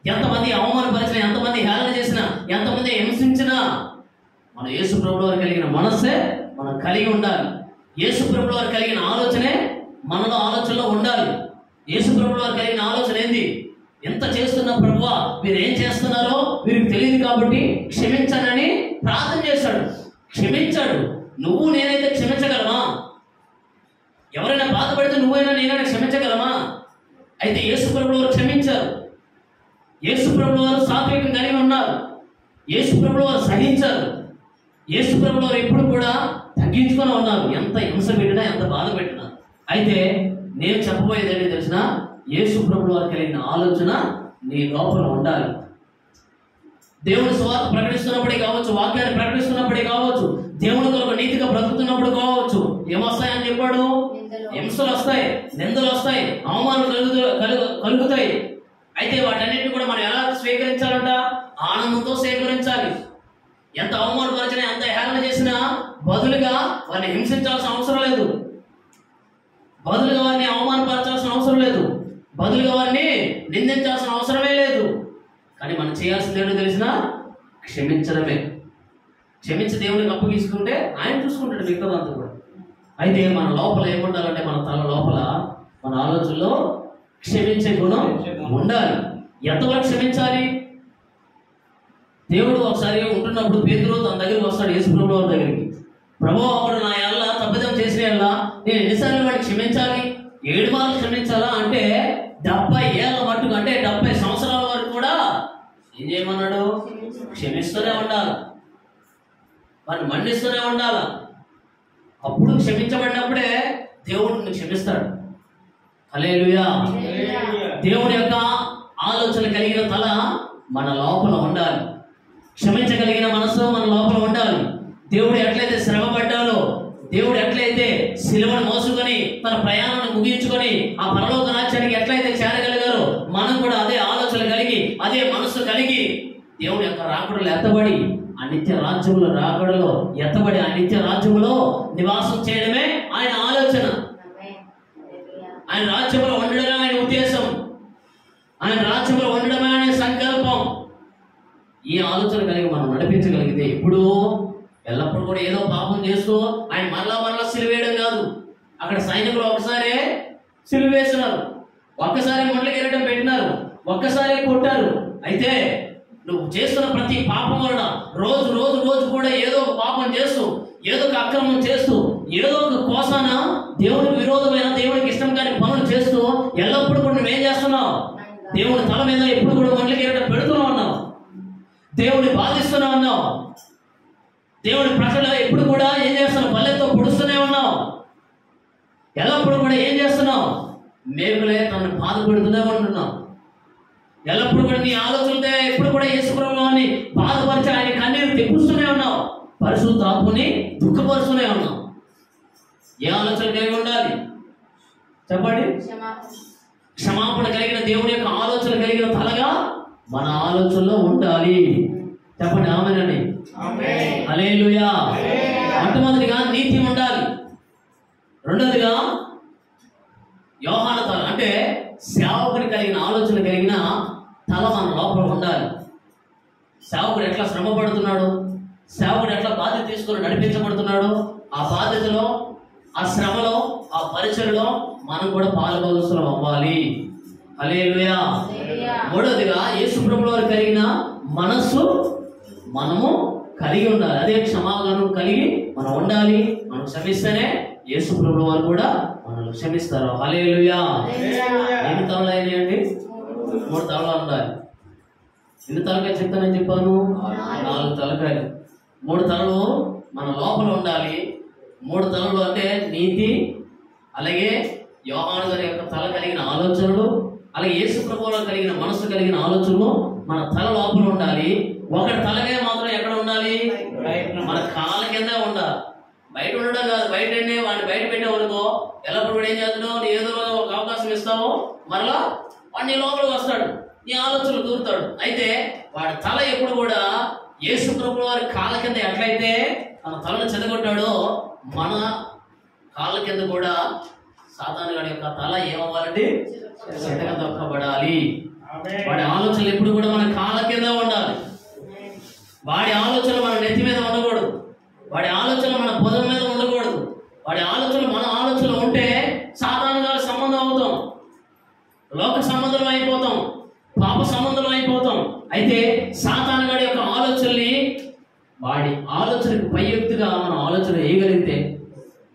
ఎంతమంది అవమానపరిచినా, ఎంతమంది హేళన చేసినా, ఎంతమంది హింసించినా మన యేసు ప్రభువు వారు కలిగిన మనస్సే మనం కలిగి ఉండాలి. యేసు ప్రభువు వారు కలిగిన ఆలోచనే మనలో ఆలోచనలో ఉండాలి. యేసు ప్రభువు వారు కలిగిన ఆలోచన ఏంది? ఎంత చేస్తున్నా ప్రభువా మీరు ఏం చేస్తున్నారో వీరికి తెలియదు కాబట్టి క్షమించానని ప్రార్థన చేశాడు, క్షమించాడు. నువ్వు నేనైతే క్షమించగలమా? ఎవరైనా బాధపడితే నువ్వైనా నేనైనా క్షమించగలమా? అయితే యేసు ప్రభువు వారు క్షమించారు. యేసు ప్రభువు వారు సాత్వికం కలిగి ఉన్నారు. యేసు ప్రభువు వారు సహించారు. యేసు ప్రభువు వారు ఎప్పుడు కూడా తగ్గించుకొని ఉన్నారు, ఎంత హింస పెట్టినా, ఎంత బాధ పెట్టినా. అయితే నేను చెప్పబోయేది ఏంటో తెలిసిన, యేసు ప్రభువు వారు కలిగిన ఆలోచన నీ లోపల ఉండాలి. దేవుని స్వార్థ ప్రకటిస్తున్నప్పుడే కావచ్చు, వాక్యాన్ని ప్రకటిస్తున్నప్పుడే కావచ్చు, దేవుని కొరకు నీతిగా బ్రతుకుతున్నప్పుడు కావచ్చు, ఏమొస్తాయని చెప్పాడు? హింసలు వస్తాయి, నిందలు వస్తాయి, అవమానాలు కలుగుతాయి. అయితే వాటన్నిటిని కూడా మనం ఎలా స్వీకరించాలంట? ఆనందంతో స్వీకరించాలి. ఎంత అవమానపరిచినా, ఎంత హేళన చేసినా బదులుగా వారిని హింసించాల్సిన అవసరం లేదు, బదులుగా వారిని అవమానపరచాల్సిన అవసరం లేదు, బదులుగా వారిని నిందించాల్సిన అవసరమే లేదు. కానీ మనం చేయాల్సింది ఏంటో తెలిసినా క్షమించడమే. క్షమించి దేవునికి అప్పగిస్తుంటే ఆయన చూసుకుంటాడు మిగతాదంతా కూడా. అయితే మన లోపల ఏముండాలంటే, మన తల లోపల, మన ఆలోచనలో క్షమించే గుణం ఉండాలి. ఎంతవరకు క్షమించాలి? దేవుడు ఒకసారి ఉంటున్నప్పుడు పేతురు తన దగ్గరికి వస్తాడు, యేసు ప్రభువు వారి దగ్గరికి. ప్రభువు, అప్పుడు నా ఎల్ల తప్పిదం చేసిన ఎల్ల నేను ఎన్నిసార్లు వాడిని క్షమించాలి? 7 మార్లు క్షమించాలా అంటే 70 ఏళ్ళ మట్టుకు, అంటే 70 సంవత్సరాల వరకు కూడా ఏం చేయమన్నాడు? క్షమిస్తూనే ఉండాలి, వారిని మన్నిస్తూనే ఉండాలి. అప్పుడు క్షమించబడినప్పుడే దేవుడిని క్షమిస్తాడు. హల్లెలూయా. దేవుడి యొక్క ఆలోచన కలిగిన తల మన లోపల ఉండాలి, క్షమించగలిగిన మనసు మన లోపల ఉండాలి. దేవుడు ఎట్లయితే శ్రమ పడ్డాలో, దేవుడు ఎట్లయితే శిలువను మోసుకొని తన ప్రయాణాన్ని ముగించుకొని ఆ పరలోక రాజ్యానికి ఎట్లయితే చేరగలిగారో, మనం కూడా అదే ఆలోచన కలిగి, అదే మనసు కలిగి దేవుడి యొక్క రాకడలో ఎత్తబడి, ఆ నిత్య రాజ్యంలో రాకడలో ఎత్తబడి ఆ నిత్య రాజ్యంలో నివాసం చేయడమే ఆయన ఆలోచన. ఆయన రాజ్యంలో ఉండడమే ఆయన ఉద్దేశం, ఆయన రాజ్యంలో ఉండడమే ఆయన సంకల్పం. ఈ ఆలోచన కలిగి మనం నడిపించగలిగితే ఇప్పుడు ఎల్లప్పుడు కూడా ఏదో పాపం చేస్తూ ఆయన మరలా సిలువేయడం కాదు. అక్కడ సైనికులు ఒక్కసారే సిలువ వేస్తున్నారు, ఒక్కసారి మొండల కిరీటం పెట్టినారు, ఒక్కసారి కొట్టారు. అయితే నువ్వు చేస్తున్న ప్రతి పాపం వలన రోజు రోజు రోజు కూడా ఏదో ఒక పాపం చేస్తూ, ఏదో ఒక అక్రమం చేస్తూ, ఏదో ఒక కోసాన దేవునికి విరోధమైన, దేవునికి ఇష్టం కాని పనులు చేస్తూ ఎల్లప్పుడు కూడా నువ్వేం చేస్తున్నావు? దేవుని తల మీద ఎప్పుడు కూడా మొండల కిరీటం పెడుతూనే ఉన్నావు, దేవుని బాధిస్తూనే ఉన్నావు, దేవుడి ప్రజలు ఎప్పుడు కూడా ఏం చేస్తున్నావు? పల్లెతో పొడుస్తూనే ఉన్నావు. ఎల్లప్పుడు కూడా ఏం చేస్తున్నావు? మేకులే తనను బాధ పెడుతూనే ఉంటున్నావు. ఎల్లప్పుడు కూడా నీ ఆలోచనలతో ఎప్పుడు కూడా యేసు ప్రభువుని బాధపరిచి ఆయన కన్నీరు తెప్పిస్తూనే ఉన్నావు, పరిశుద్ధాత్మని దుఃఖపరుస్తూనే ఉన్నావు. ఏ ఆలోచన కలిగి ఉండాలి చెప్పండి? క్షమాపణ కలిగిన దేవుని యొక్క ఆలోచన కలిగిన తలగా మన ఆలోచనలో ఉండాలి. చెప్పండి ఆమేనండి. హల్లెలూయా. మొట్టమొదటిగా నీతి ఉండాలి. రెండోదిగా యోహాను తల, అంటే సేవకుని కలిగిన ఆలోచన కలిగిన తల మన లోపల ఉండాలి. సేవకుడు ఎట్లా శ్రమ పడుతున్నాడు, సేవకుడు ఎట్లా బాధ్యత తీసుకొని నడిపించబడుతున్నాడు, ఆ బాధ్యతలో, ఆ శ్రమలో, ఆ పరిచయలో మనం కూడా పాలుభాగస్తులం అవ్వాలి. హల్లెలూయా. మూడోదిగా యేసు ప్రభువు వారు కలిగిన మనస్సు మనము కలిగి ఉండాలి. అదే క్షమాగుణం కలిగి మనం ఉండాలి. మనం క్షమిస్తేనే యేసు ప్రభువు వారు కూడా మనల్ని క్షమిస్తారు. హల్లెలూయా. ఎన్ని తలలు అయినాయండి? 3 తలలు ఉండాలి. ఎన్ని తలకాయ చెప్తానని చెప్పాను? 4 తలకాయలు. 3 తలలు మన లోపల ఉండాలి. 3 తలలు అంటే నీతి, అలాగే యోహాను గారి యొక్క తల కలిగిన ఆలోచనలు, అలాగే యేసు ప్రభువులో కలిగిన మనసు కలిగిన ఆలోచనలు మన తల లోపల ఉండాలి. ఒకటి తలకాయ మాత్రం ఎక్కడ ఉండాలి? మన కాళ్ళ కింద ఉండాలి. బయట ఉండడం కాదు. బయట వాడిని బయట పెట్టేవనుకో ఎల్లప్పుడు కూడా ఏం చేస్తున్నావు? నీ ఏదో ఒక అవకాశం ఇస్తావు, మరలా వాడు నీ లోపలికి వస్తాడు, నీ ఆలోచనలు దూరుతాడు. అయితే వాడి తల ఎప్పుడు కూడా యేసు ప్రభువు వారి కాళ్ళ కింద ఎట్లయితే తన తలను చెదగొట్టాడో, మన కాళ్ళ కింద కూడా సాతాను గారి యొక్క తల ఏమవ్వాలంటే చెదగా దొక్కబడాలి. వాడి ఆలోచనలు ఎప్పుడు కూడా మన కాళ్ళ కింద ఉండాలి. వాడి ఆలోచన మన నెత్తి మీద ఉండకూడదు, వాడి ఆలోచన మన భుజం మీద ఉండకూడదు. వాడి ఆలోచన మన ఆలోచన ఉంటే సాతాను గారి సంబంధం అవుతాం, లోక సంబంధం అయిపోతాం, పాప సంబంధం అయిపోతాం. అయితే సాతాను గారి యొక్క ఆలోచనని, వాడి ఆలోచనకు పై ఎత్తుగా మనం ఆలోచన వేయగలిగితే,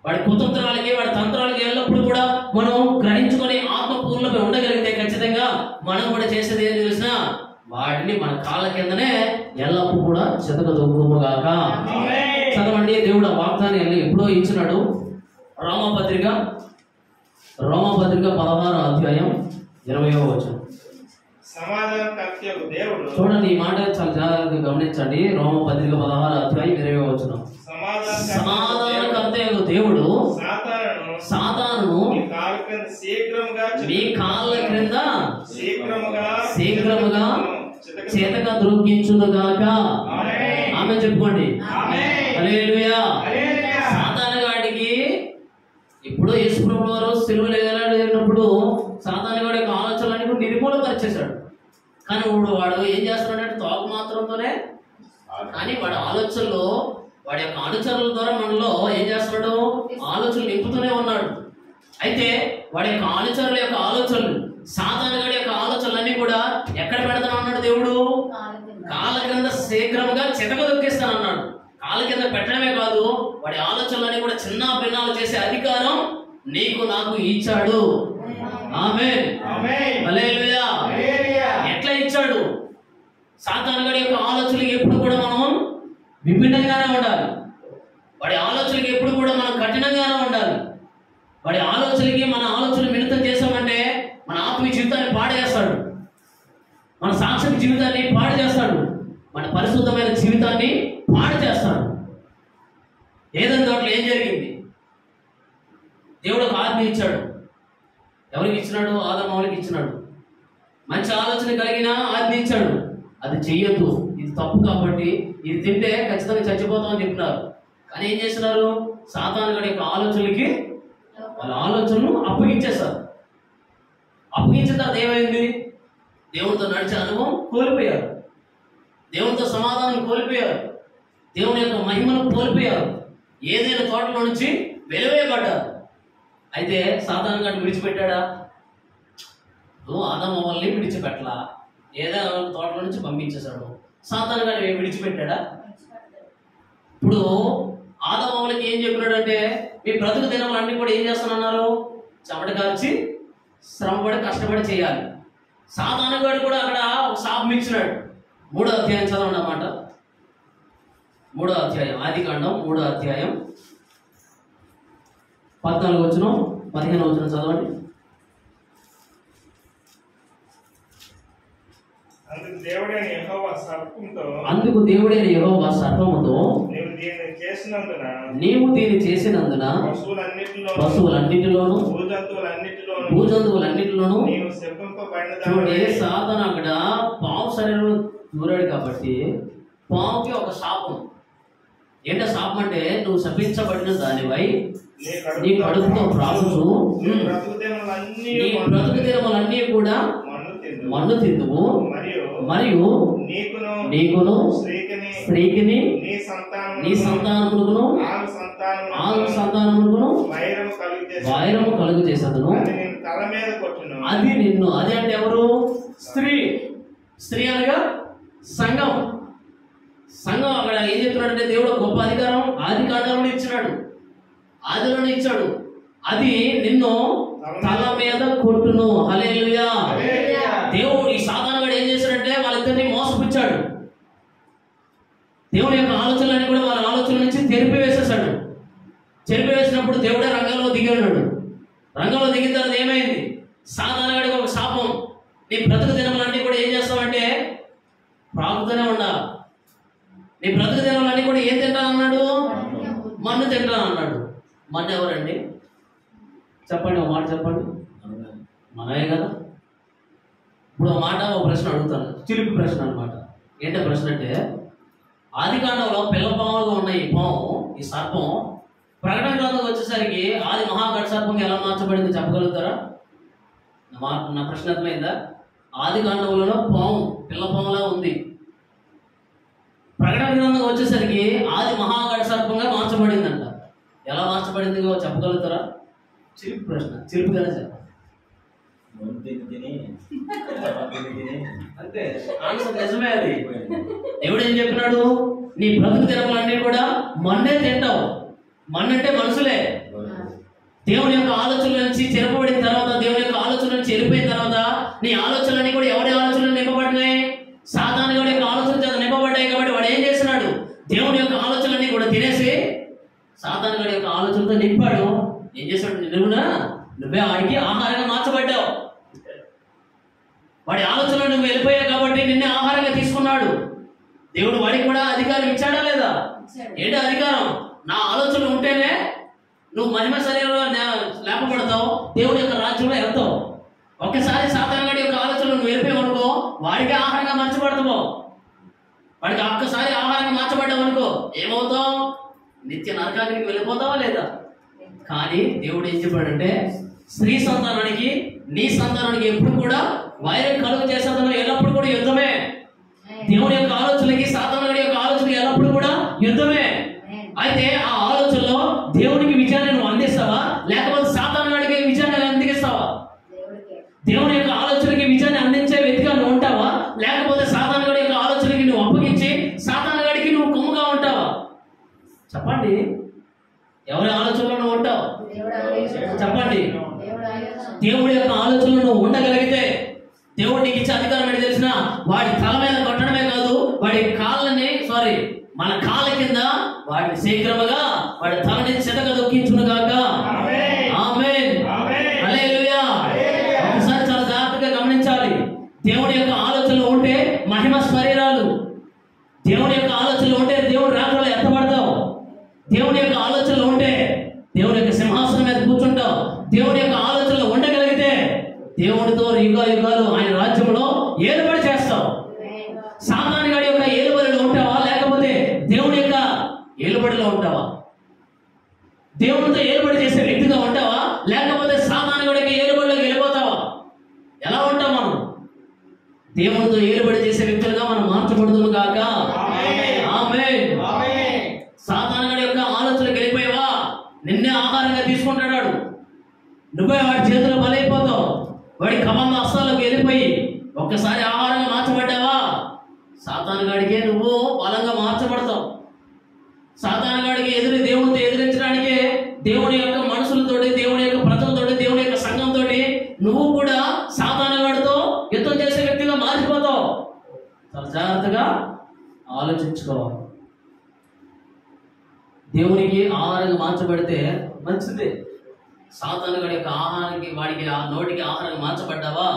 వాడి కుతంత్రాలకి, వాడి తంత్రాలకి ఎల్లప్పుడు కూడా మనం గ్రహించుకొని ఆత్మపూర్ణమై ఉండగలిగితే ఖచ్చితంగా మనం కూడా చేసేది ఏం తెలిసినా వాటిని మన కాళ్ళ కిందనే ఎల్లప్పుడూ కూడా చెదగదొక్కుగాక. చదవండి. దేవుడు ఆ వాగ్దానాన్ని ఎప్పుడో ఇచ్చినాడు. రోమపత్రిక 16వ అధ్యాయం 20వ వచనం. సమాధానకర్తయగు దేవుడు, చూడండి ఈ మాట చాలా జాగ్రత్తగా గమనించండి. రోమపత్రిక 16వ అధ్యాయం 20వ వచనం. సమాధానకర్తయగు దేవుడు సాతానును మీ కాళ్ళ క్రింద శీఘ్రముగా చేతగా ద్రోగించునుగాక. ఆమె చెప్పుకోండి. హల్లెలూయా. సాతాను గాడికి ఇప్పుడు యేసుప్రభువు వారు సిలువలో వేలాడినప్పుడు సాతాను గాడి యొక్క ఆలోచనలన్నీ కూడా నిర్మూలపరిచేశాడు. కానీ ఇప్పుడు వాడు ఏం చేస్తున్నాడంటే తోక మాత్రంతోనే, కానీ వాడి ఆలోచనలో వాడి యొక్క అనుచరుల ద్వారా మనలో ఏం చేస్తున్నాడు, ఆలోచనలు నింపుతూనే ఉన్నాడు. అయితే వాడి యొక్క అనుచరుల యొక్క ఆలోచనలు, సాతాను గాడి యొక్క ఆలోచనలన్నీ కూడా ఎక్కడ పెడతాను అన్నాడు దేవుడు? కాళ్ళ కింద శీఘ్రంగా చితకదొక్కిస్తానన్నాడు. కాళ్ళ కింద పెట్టడమే కాదు, వాడి ఆలోచనలన్నీ కూడా చిన్న భిన్నాలు చేసే అధికారం నీకు నాకు ఇచ్చాడు. ఆమేన్. హల్లెలూయా. ఎట్లా ఇచ్చాడు? సాతాను గాడి యొక్క ఆలోచనలు ఎప్పుడు కూడా మనం విభిన్నంగానే ఉండాలి. వాడి ఆలోచనలకి ఎప్పుడు కూడా మనం కఠినంగానే ఉండాలి. వాడి ఆలోచనలకి మన ఆలోచనలు మిళితం చేసామంటే మన ఆత్మీయ జీవితాన్ని పాడు చేస్తాడు, మన సాక్షిక జీవితాన్ని పాడు చేస్తాడు, మన పరిశుద్ధమైన జీవితాన్ని పాడు చేస్తాడు. ఏదైనా దాంట్లో ఏం జరిగింది? దేవుడు ఒక ఆజ్ఞ ఇచ్చాడు. ఎవరికి ఇచ్చినాడు? ఆదాముకి ఇచ్చినాడు. మంచి ఆలోచన కలిగిన ఆజ్ఞ ఇచ్చాడు. అది చెయ్యొద్దు, ఇది తప్పు, కాబట్టి ఇది తింటే ఖచ్చితంగా చచ్చిపోతామని చెప్పినారు. కానీ ఏం చేస్తున్నారు? సాతాను గాడి యొక్క ఆలోచనలకి వాళ్ళ ఆలోచనలు అప్పగించేస్తారు. అప్పగించిన తర్వాత ఏమైంది? దేవునితో నడిచే అనుభవం కోల్పోయారు, దేవునితో సమాధానం కోల్పోయారు, దేవుని యొక్క మహిమను కోల్పోయారు, ఏదైనా తోటలో నుంచి వెలువేయబడ్డారు. అయితే సాతాను గాడిని విడిచిపెట్టాడా? ఆదాము వాళ్ళని విడిచిపెట్టలా, ఏదైనా తోటలో నుంచి పంపించేశాడు. సాతాను గాడిని విడిచిపెట్టాడా? ఇప్పుడు ఆదాము వాళ్ళకి ఏం చెప్పినాడంటే, మీ బ్రతుకు దినములన్నీ కూడా ఏం చేస్తానన్నారు? చెమట కాల్చి శ్రమపడి కష్టపడి చేయాలి. సాతాను గాడు కూడా అక్కడ ఒక శాపం ఇచ్చినాడు. 3వ అధ్యాయం చదవండి అన్నమాట. 3వ అధ్యాయం, ఆదికాండం 3వ అధ్యాయం 14వ వచనం 15వ వచనం చదవండి. అందుకు దేవుడైన యెహోవా సర్పముతో నీవు దీన్ని చేసినందున పశువులన్నిటిలోను భూజంతువులన్నిటిలోను చూడండి. సాతాను అక్కడ పాము శరీరం దూరాడు కాబట్టి పాముకి ఒక శాపం. ఏంటో శాపం అంటే, నువ్వు శపించబడిన దానివై నీ కడుపుతో ప్రాణుచు నీ బ్రతుకు దినములన్నీ కూడా మన్ను తిందువు, మరియు నీకును స్త్రీకిని నీ సంతానమును ఆరు సంతానమును వైరము కలుగు చేసేదను. అది నిన్ను, అది అంటే ఎవరు? స్త్రీ. స్త్రీ అనగా సంఘం. సంఘం అక్కడ ఏం చెప్తున్నాడంటే, దేవుడు గొప్ప అధికారం ఆదికాండంలో ఇచ్చినాడు, ఆదిలోనే ఇచ్చాడు. అది నిన్ను తల మీద కొట్టును. హల్లెలూయా. దేవుడు ఈ సాతాను గాడు ఏం చేశాడంటే, వాళ్ళిద్దరిని మోసపుచ్చాడు. దేవుని యొక్క ఆలోచనలన్నీ కూడా వాళ్ళ ఆలోచనల నుంచి తెరిపివేసేసాడు. చెరిపివేసినప్పుడు దేవుడే రంగంలో దిగి ఉన్నాడు. రంగంలో దిగిన తర్వాత ఏమైంది? సాతాను గాడికి ఒక శాపం. నీ బ్రతుకు దినములన్నీ కూడా ఏం చేస్తావంటే ప్రాగుతూనే ఉండాలి. నీ బ్రతుకు దినములన్నీ కూడా ఏం తింటానన్నాడు? మన్ను తింటానన్నాడు. మన్ను ఎవరండి? చెప్పండి, ఒక మాట చెప్పండి. మనమే కదా. ఇప్పుడు ఒక మాట, ఒక ప్రశ్న అడుగుతాను, చిలిపి ప్రశ్న అనమాట. ఏంటో ప్రశ్న అంటే, ఆదికాండంలో పిల్ల పాములుగా ఉన్న ఈ పాము, ఈ సర్పం ప్రకటన గ్రంథం వచ్చేసరికి ఆది మహాగఢ సర్పంగా ఎలా మార్చబడింది చెప్పగలుగుతారా? నా ప్రశ్న అర్థమైందా? ఆదికాండంలో పాము పిల్ల పాములా ఉంది. ప్రకటన గ్రంథం వచ్చేసరికి ఆది మహాగఢ సర్పంగా మార్చబడిందంట. ఎలా మార్చబడింది చెప్పగలుగుతారా? చిలిపి ప్రశ్న, చిలిపిగానే చెప్పాలి. అంతే, ఆన్సర్ నిజమే. అది దేవుడు ఏం చెప్పినాడు? నీ బ్రతుకు దినములన్నీ కూడా మన్నే తింటావు. మన్నంటే మనుషులే. దేవుని యొక్క ఆలోచనల నుంచి చెరపబడిన తర్వాత, దేవుని యొక్క ఆలోచన నుంచి వెళ్ళిపోయిన తర్వాత నీ ఆలోచనలన్నీ కూడా ఎవరి ఆలోచనలు నింపబడినాయి? వాడి ఆలోచనలో నువ్వు వెళ్ళిపోయావు కాబట్టి నిన్నే ఆహారంగా తీసుకున్నాడు. దేవుడు వాడికి కూడా అధికారం ఇచ్చాడా లేదా? ఏంటి అధికారం? నా ఆలోచనలు ఉంటేనే నువ్వు మహిమ శరీరంలో లేపబడతావు, దేవుడి యొక్క రాజ్యంలో వెళ్తావు. ఒక్కసారి సాతానుగాడి యొక్క ఆలోచనలు నువ్వు వెళ్ళిపోయావు అనుకో, వాడికి ఆహారంగా మార్చబడతావు. వాడికి ఒక్కసారి ఆహారంగా మార్చబడ్డావు అనుకో, ఏమవుతావు? నిత్య నరకానికి వెళ్ళిపోతావా లేదా? కానీ దేవుడు ఏం చెప్పాడంటే, స్త్రీ సంతానానికి నీ సంతానానికి ఎప్పుడు కూడా వైరం కలుగు చేసేందులో ఎల్లప్పుడు కూడా యుద్ధమే. దేవుడి యొక్క ఆలోచనలకి సాతానుగాడి యొక్క ఆలోచనకి ఎల్లప్పుడు కూడా యుద్ధమే. అయితే ఆ ఆలోచనలో దేవుడికి విజయాన్ని నువ్వు అందిస్తావా, లేకపోతే సాతానుగాడికి విజయాన్ని అందిస్తావా? దేవుని యొక్క ఆలోచనకి విజయాన్ని అందించే వ్యక్తిగా నువ్వు ఉంటావా, లేకపోతే సాతానుగాడి యొక్క ఆలోచనకి నువ్వు అప్పగించి సాతానుగాడికి నువ్వు కొమ్ముగా ఉంటావా? చెప్పండి, ఎవరి ఆలోచనలో నువ్వు ఉంటావు? చెప్పండి. దేవుడి యొక్క ఆలోచనలో నువ్వు ఉండగలిగితే, దేవుడు నీకు ఇచ్చే అధికారం ఏంటి తెలిసిన? వాడి తల మీద కొట్టడమే కాదు, వాడి మన కాళ్ళ కింద వాడిని శీఘ్రముగా వాడి తలని చెదక దొక్కించును గాక. ఆమేన్. హల్లెలూయా. ఒకసారి చాలా జాగ్రత్తగా గమనించాలి. దేవుడి యొక్క ఆలోచనలు ఉంటే మహిమ శరీరాలు, దేవుడి యొక్క ఆలోచనలు ఉంటే దేవుడి రాకడలో ఎత్తబడతావు. దేవుడి యొక్క ఆలోచనలు ఉంటే దేవుడి యొక్క సింహాసనం మీద కూర్చుంటావు. దేవుడి యొక్క ఆలోచనలు ఉండగలిగితే దేవుడితో యుగ యుగాలు ఆయన రాజ్యంలో ఏలుబడి చేస్తావు. సాతాను గాడి యొక్క ఏలుబడిలో ఉంటావా, లేకపోతే దేవుడి యొక్క ఏలుబడిలో ఉంటావా? దేవుడితో ఏలుబడి చేసే వ్యక్తిగా ఉంటావా, లేకపోతే సాతాను గాడికి ఏలుబడిలోకి వెళ్ళిపోతావా? ఎలా ఉంటాం మనం? దేవుడితో ఏలుబడి చేసే వ్యక్తులుగా మనం మార్చబడుతుంది కాక. ఆమేన్. సాతాను గాడి యొక్క ఆలోచనకు వెళ్ళిపోయావా, నిన్నే ఆహారంగా తీసుకుంటాడు. నువ్వే వాడి చేతిలో బలైపోతావు. వాడి కమంద అస్సాలకు వెళ్ళిపోయి ఒక్కసారి ఆహారంగా మార్చబడ్డావా, సాతాను గాడికే నువ్వు బలంగా మార్చబడతావు. సాతాను గాడికి దేవుడితో ఎదిరించడానికే దేవుని యొక్క మనుషులతోటి, దేవుని యొక్క ప్రజలతోటి, దేవుని యొక్క సంఘంతో నువ్వు కూడా సాతాను గాడితో యుద్ధం చేసే వ్యక్తిగా మారిపోతావు. చాలా జాగ్రత్తగా ఆలోచించుకోవాలి. దేవునికి ఆహారంగా మార్చబడితే మంచిదే. సాతాను గాడి యొక్క ఆహారానికి, వాడికి ఆ నోటికి ఆహారంగా మార్చబడ్డావా,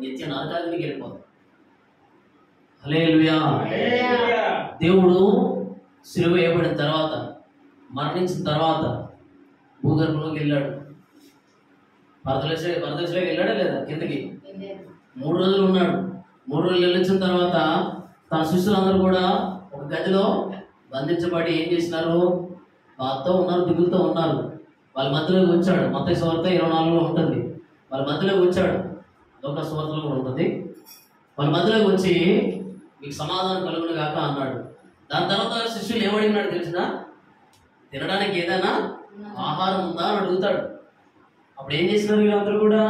నిత్య నరకానికి వెళ్ళిపోతావు. హల్లెలూయా. దేవుడు సిలువ వేయబడిన తర్వాత, మరణించిన తర్వాత భూగర్భంలోకి వెళ్ళాడు. పరదేశంలోకి వెళ్ళాడా లేదా? కిందకి 3 రోజులు ఉన్నాడు. 3 రోజులు వెళ్ళిన తర్వాత తన శిష్యులందరూ కూడా ఒక గదిలో బంధించబడి ఏం చేసినారు? బాధతో ఉన్నారు, దిగులుతో ఉన్నారు. వాళ్ళ మధ్యలోకి వచ్చాడు. మత్తయి సువార్త 24లో ఉంటుంది. వాళ్ళ మధ్యలోకి వచ్చాడు. లోకా సువార్తలో కూడా ఉంటుంది. వాళ్ళ మధ్యలోకి వచ్చి మీకు సమాధానం కలుగును గాక అన్నాడు. దాని తర్వాత శిష్యులు ఏమడిగినాడు తెలిసిన? తినడానికి ఏదైనా ఆహారం ఉందా అని అడుగుతాడు. అప్పుడు ఏం చేసినారు వీళ్ళందరూ కూడా?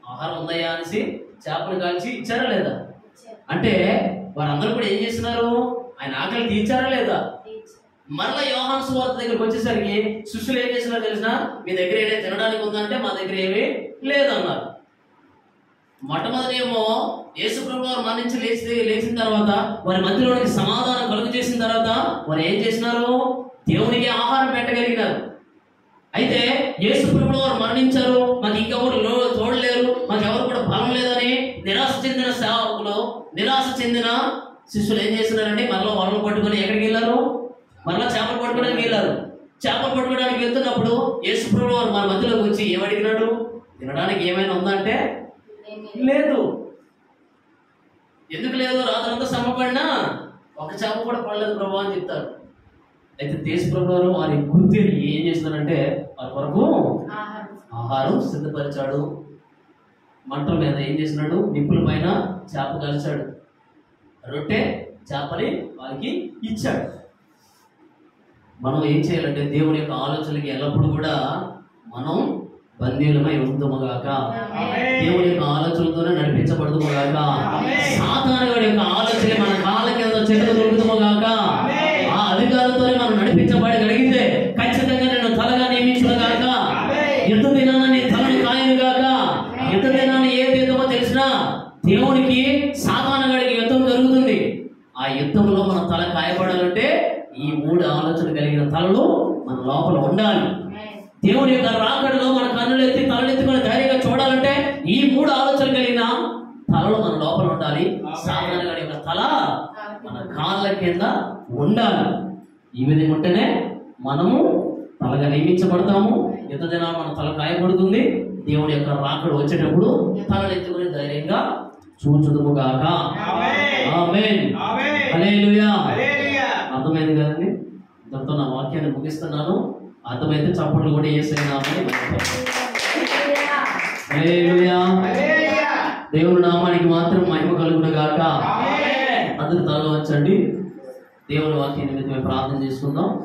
ఆహారం ఉందయ్యా అనేసి చేపలు కాల్చి ఇచ్చారా లేదా? అంటే వారందరూ కూడా ఏం చేస్తున్నారు? ఆయన ఆకలి తీర్చారా లేదా? మరలా యోహాను సువార్త దగ్గరికి వచ్చేసరికి శిష్యులు ఏం చేసినారు తెలిసిన? మీ దగ్గర ఏదైనా తినడానికి ఉందంటే మా దగ్గర ఏమీ లేదన్నారు. మొట్టమొదటి ఏమో యేసు ప్రభువు మరణించి లేచిన తర్వాత వారి మధ్యలోనికి సమాధానం కలుగు చేసిన తర్వాత వారు ఏం చేసినారు? దేవునికి ఆహారం పెట్టగలిగినారు. అయితే యేసు ప్రభువు వారు మరణించారు, మాకు ఇంకెవరు తోడలేరు, మాకు ఎవరు కూడా బలం లేదని నిరాశ చెందిన సేవకులు, నిరాశ చెందిన శిష్యులు ఏం చేస్తున్నారంటే మరలా వలలు పట్టుకొని ఎక్కడికి వెళ్ళారు? మరలా చేపలు పట్టుకోవడానికి వెళ్ళారు. చేపలు పట్టుకోవడానికి వెళ్తున్నప్పుడు యేసు ప్రభువు వారు మన మధ్యలోకి వచ్చి ఏమడిగినాడు? తినడానికి ఏమైనా ఉందంటే లేదు. ఎందుకు లేదు? రాత్రంతా శ్రమపడినా ఒక చేప కూడా పడలేదు ప్రభు అని చెప్తారు. అయితే దేశ ప్రభువు వారి గుర్తు ఏం చేస్తున్నారంటే వారి కొరకు ఆహారం సిద్ధపరిచాడు. మంటల మీద ఏం చేస్తున్నాడు? నిప్పుల పైన చేప కలిచాడు, రొట్టె చేపని వారికి ఇచ్చాడు. మనం ఏం చేయాలంటే దేవుని యొక్క ఆలోచనలకి ఎల్లప్పుడూ కూడా మనం బందీలమై ఉందుముగాక. దేవుని యొక్క ఆలోచనలతోనే నడిపించబడుదుముగాక. సాతాను గాడి యొక్క ఆలోచన మన కాళ్ళ కింద చెట్టు దొరుకుతుముగాక. ఆ అధికారంతోనే మనం నడిపించబడగలిగితే ఖచ్చితంగా నేను తలగా నియమించుగాక. యుద్ధ దినాన నీ తలను కాయనుగాక. యుద్ధ దినాన్ని ఏ యుద్ధమో తెలిసినా దేవునికి సాతాను గాడికి యుద్ధం జరుగుతుంది. ఆ యుద్ధంలో మన తల కాయపడాలంటే ఈ 3 ఆలోచన కలిగిన తలలు మన లోపల ఉండాలి. దేవుని యొక్క రాకడలో మన కన్నులు ఎత్తి తలనెత్తుకొని ధైర్యంగా చూడాలంటే ఈ 3 ఆలోచనలు కలిగిన తలలు మన కాళ్ళ కింద ఉండాలి. ఈ విధంగా ఉంటేనే మనము తలగా నియమించబడతాము. ఎంత దినాలు మన తల కాయబడుతుంది. దేవుడి యొక్క రాకడ వచ్చేటప్పుడు తలనెత్తుకుని ధైర్యంగా చూచుదుముగాక. ఆమేన్. హల్లెలూయా. అర్థమైంది కదండి? దాంతో నా వాక్యాన్ని ముగిస్తున్నాను. అర్థమైతే చప్పట్లు కూడా యేసయ్యనామని. హల్లెలూయా. దేవుని నామానికి మాత్రం మహిమ కలుగును గాక. అందరూ తల వంచండి. దేవుని వాక్యాన్ని ప్రార్థన చేసుకుందాం.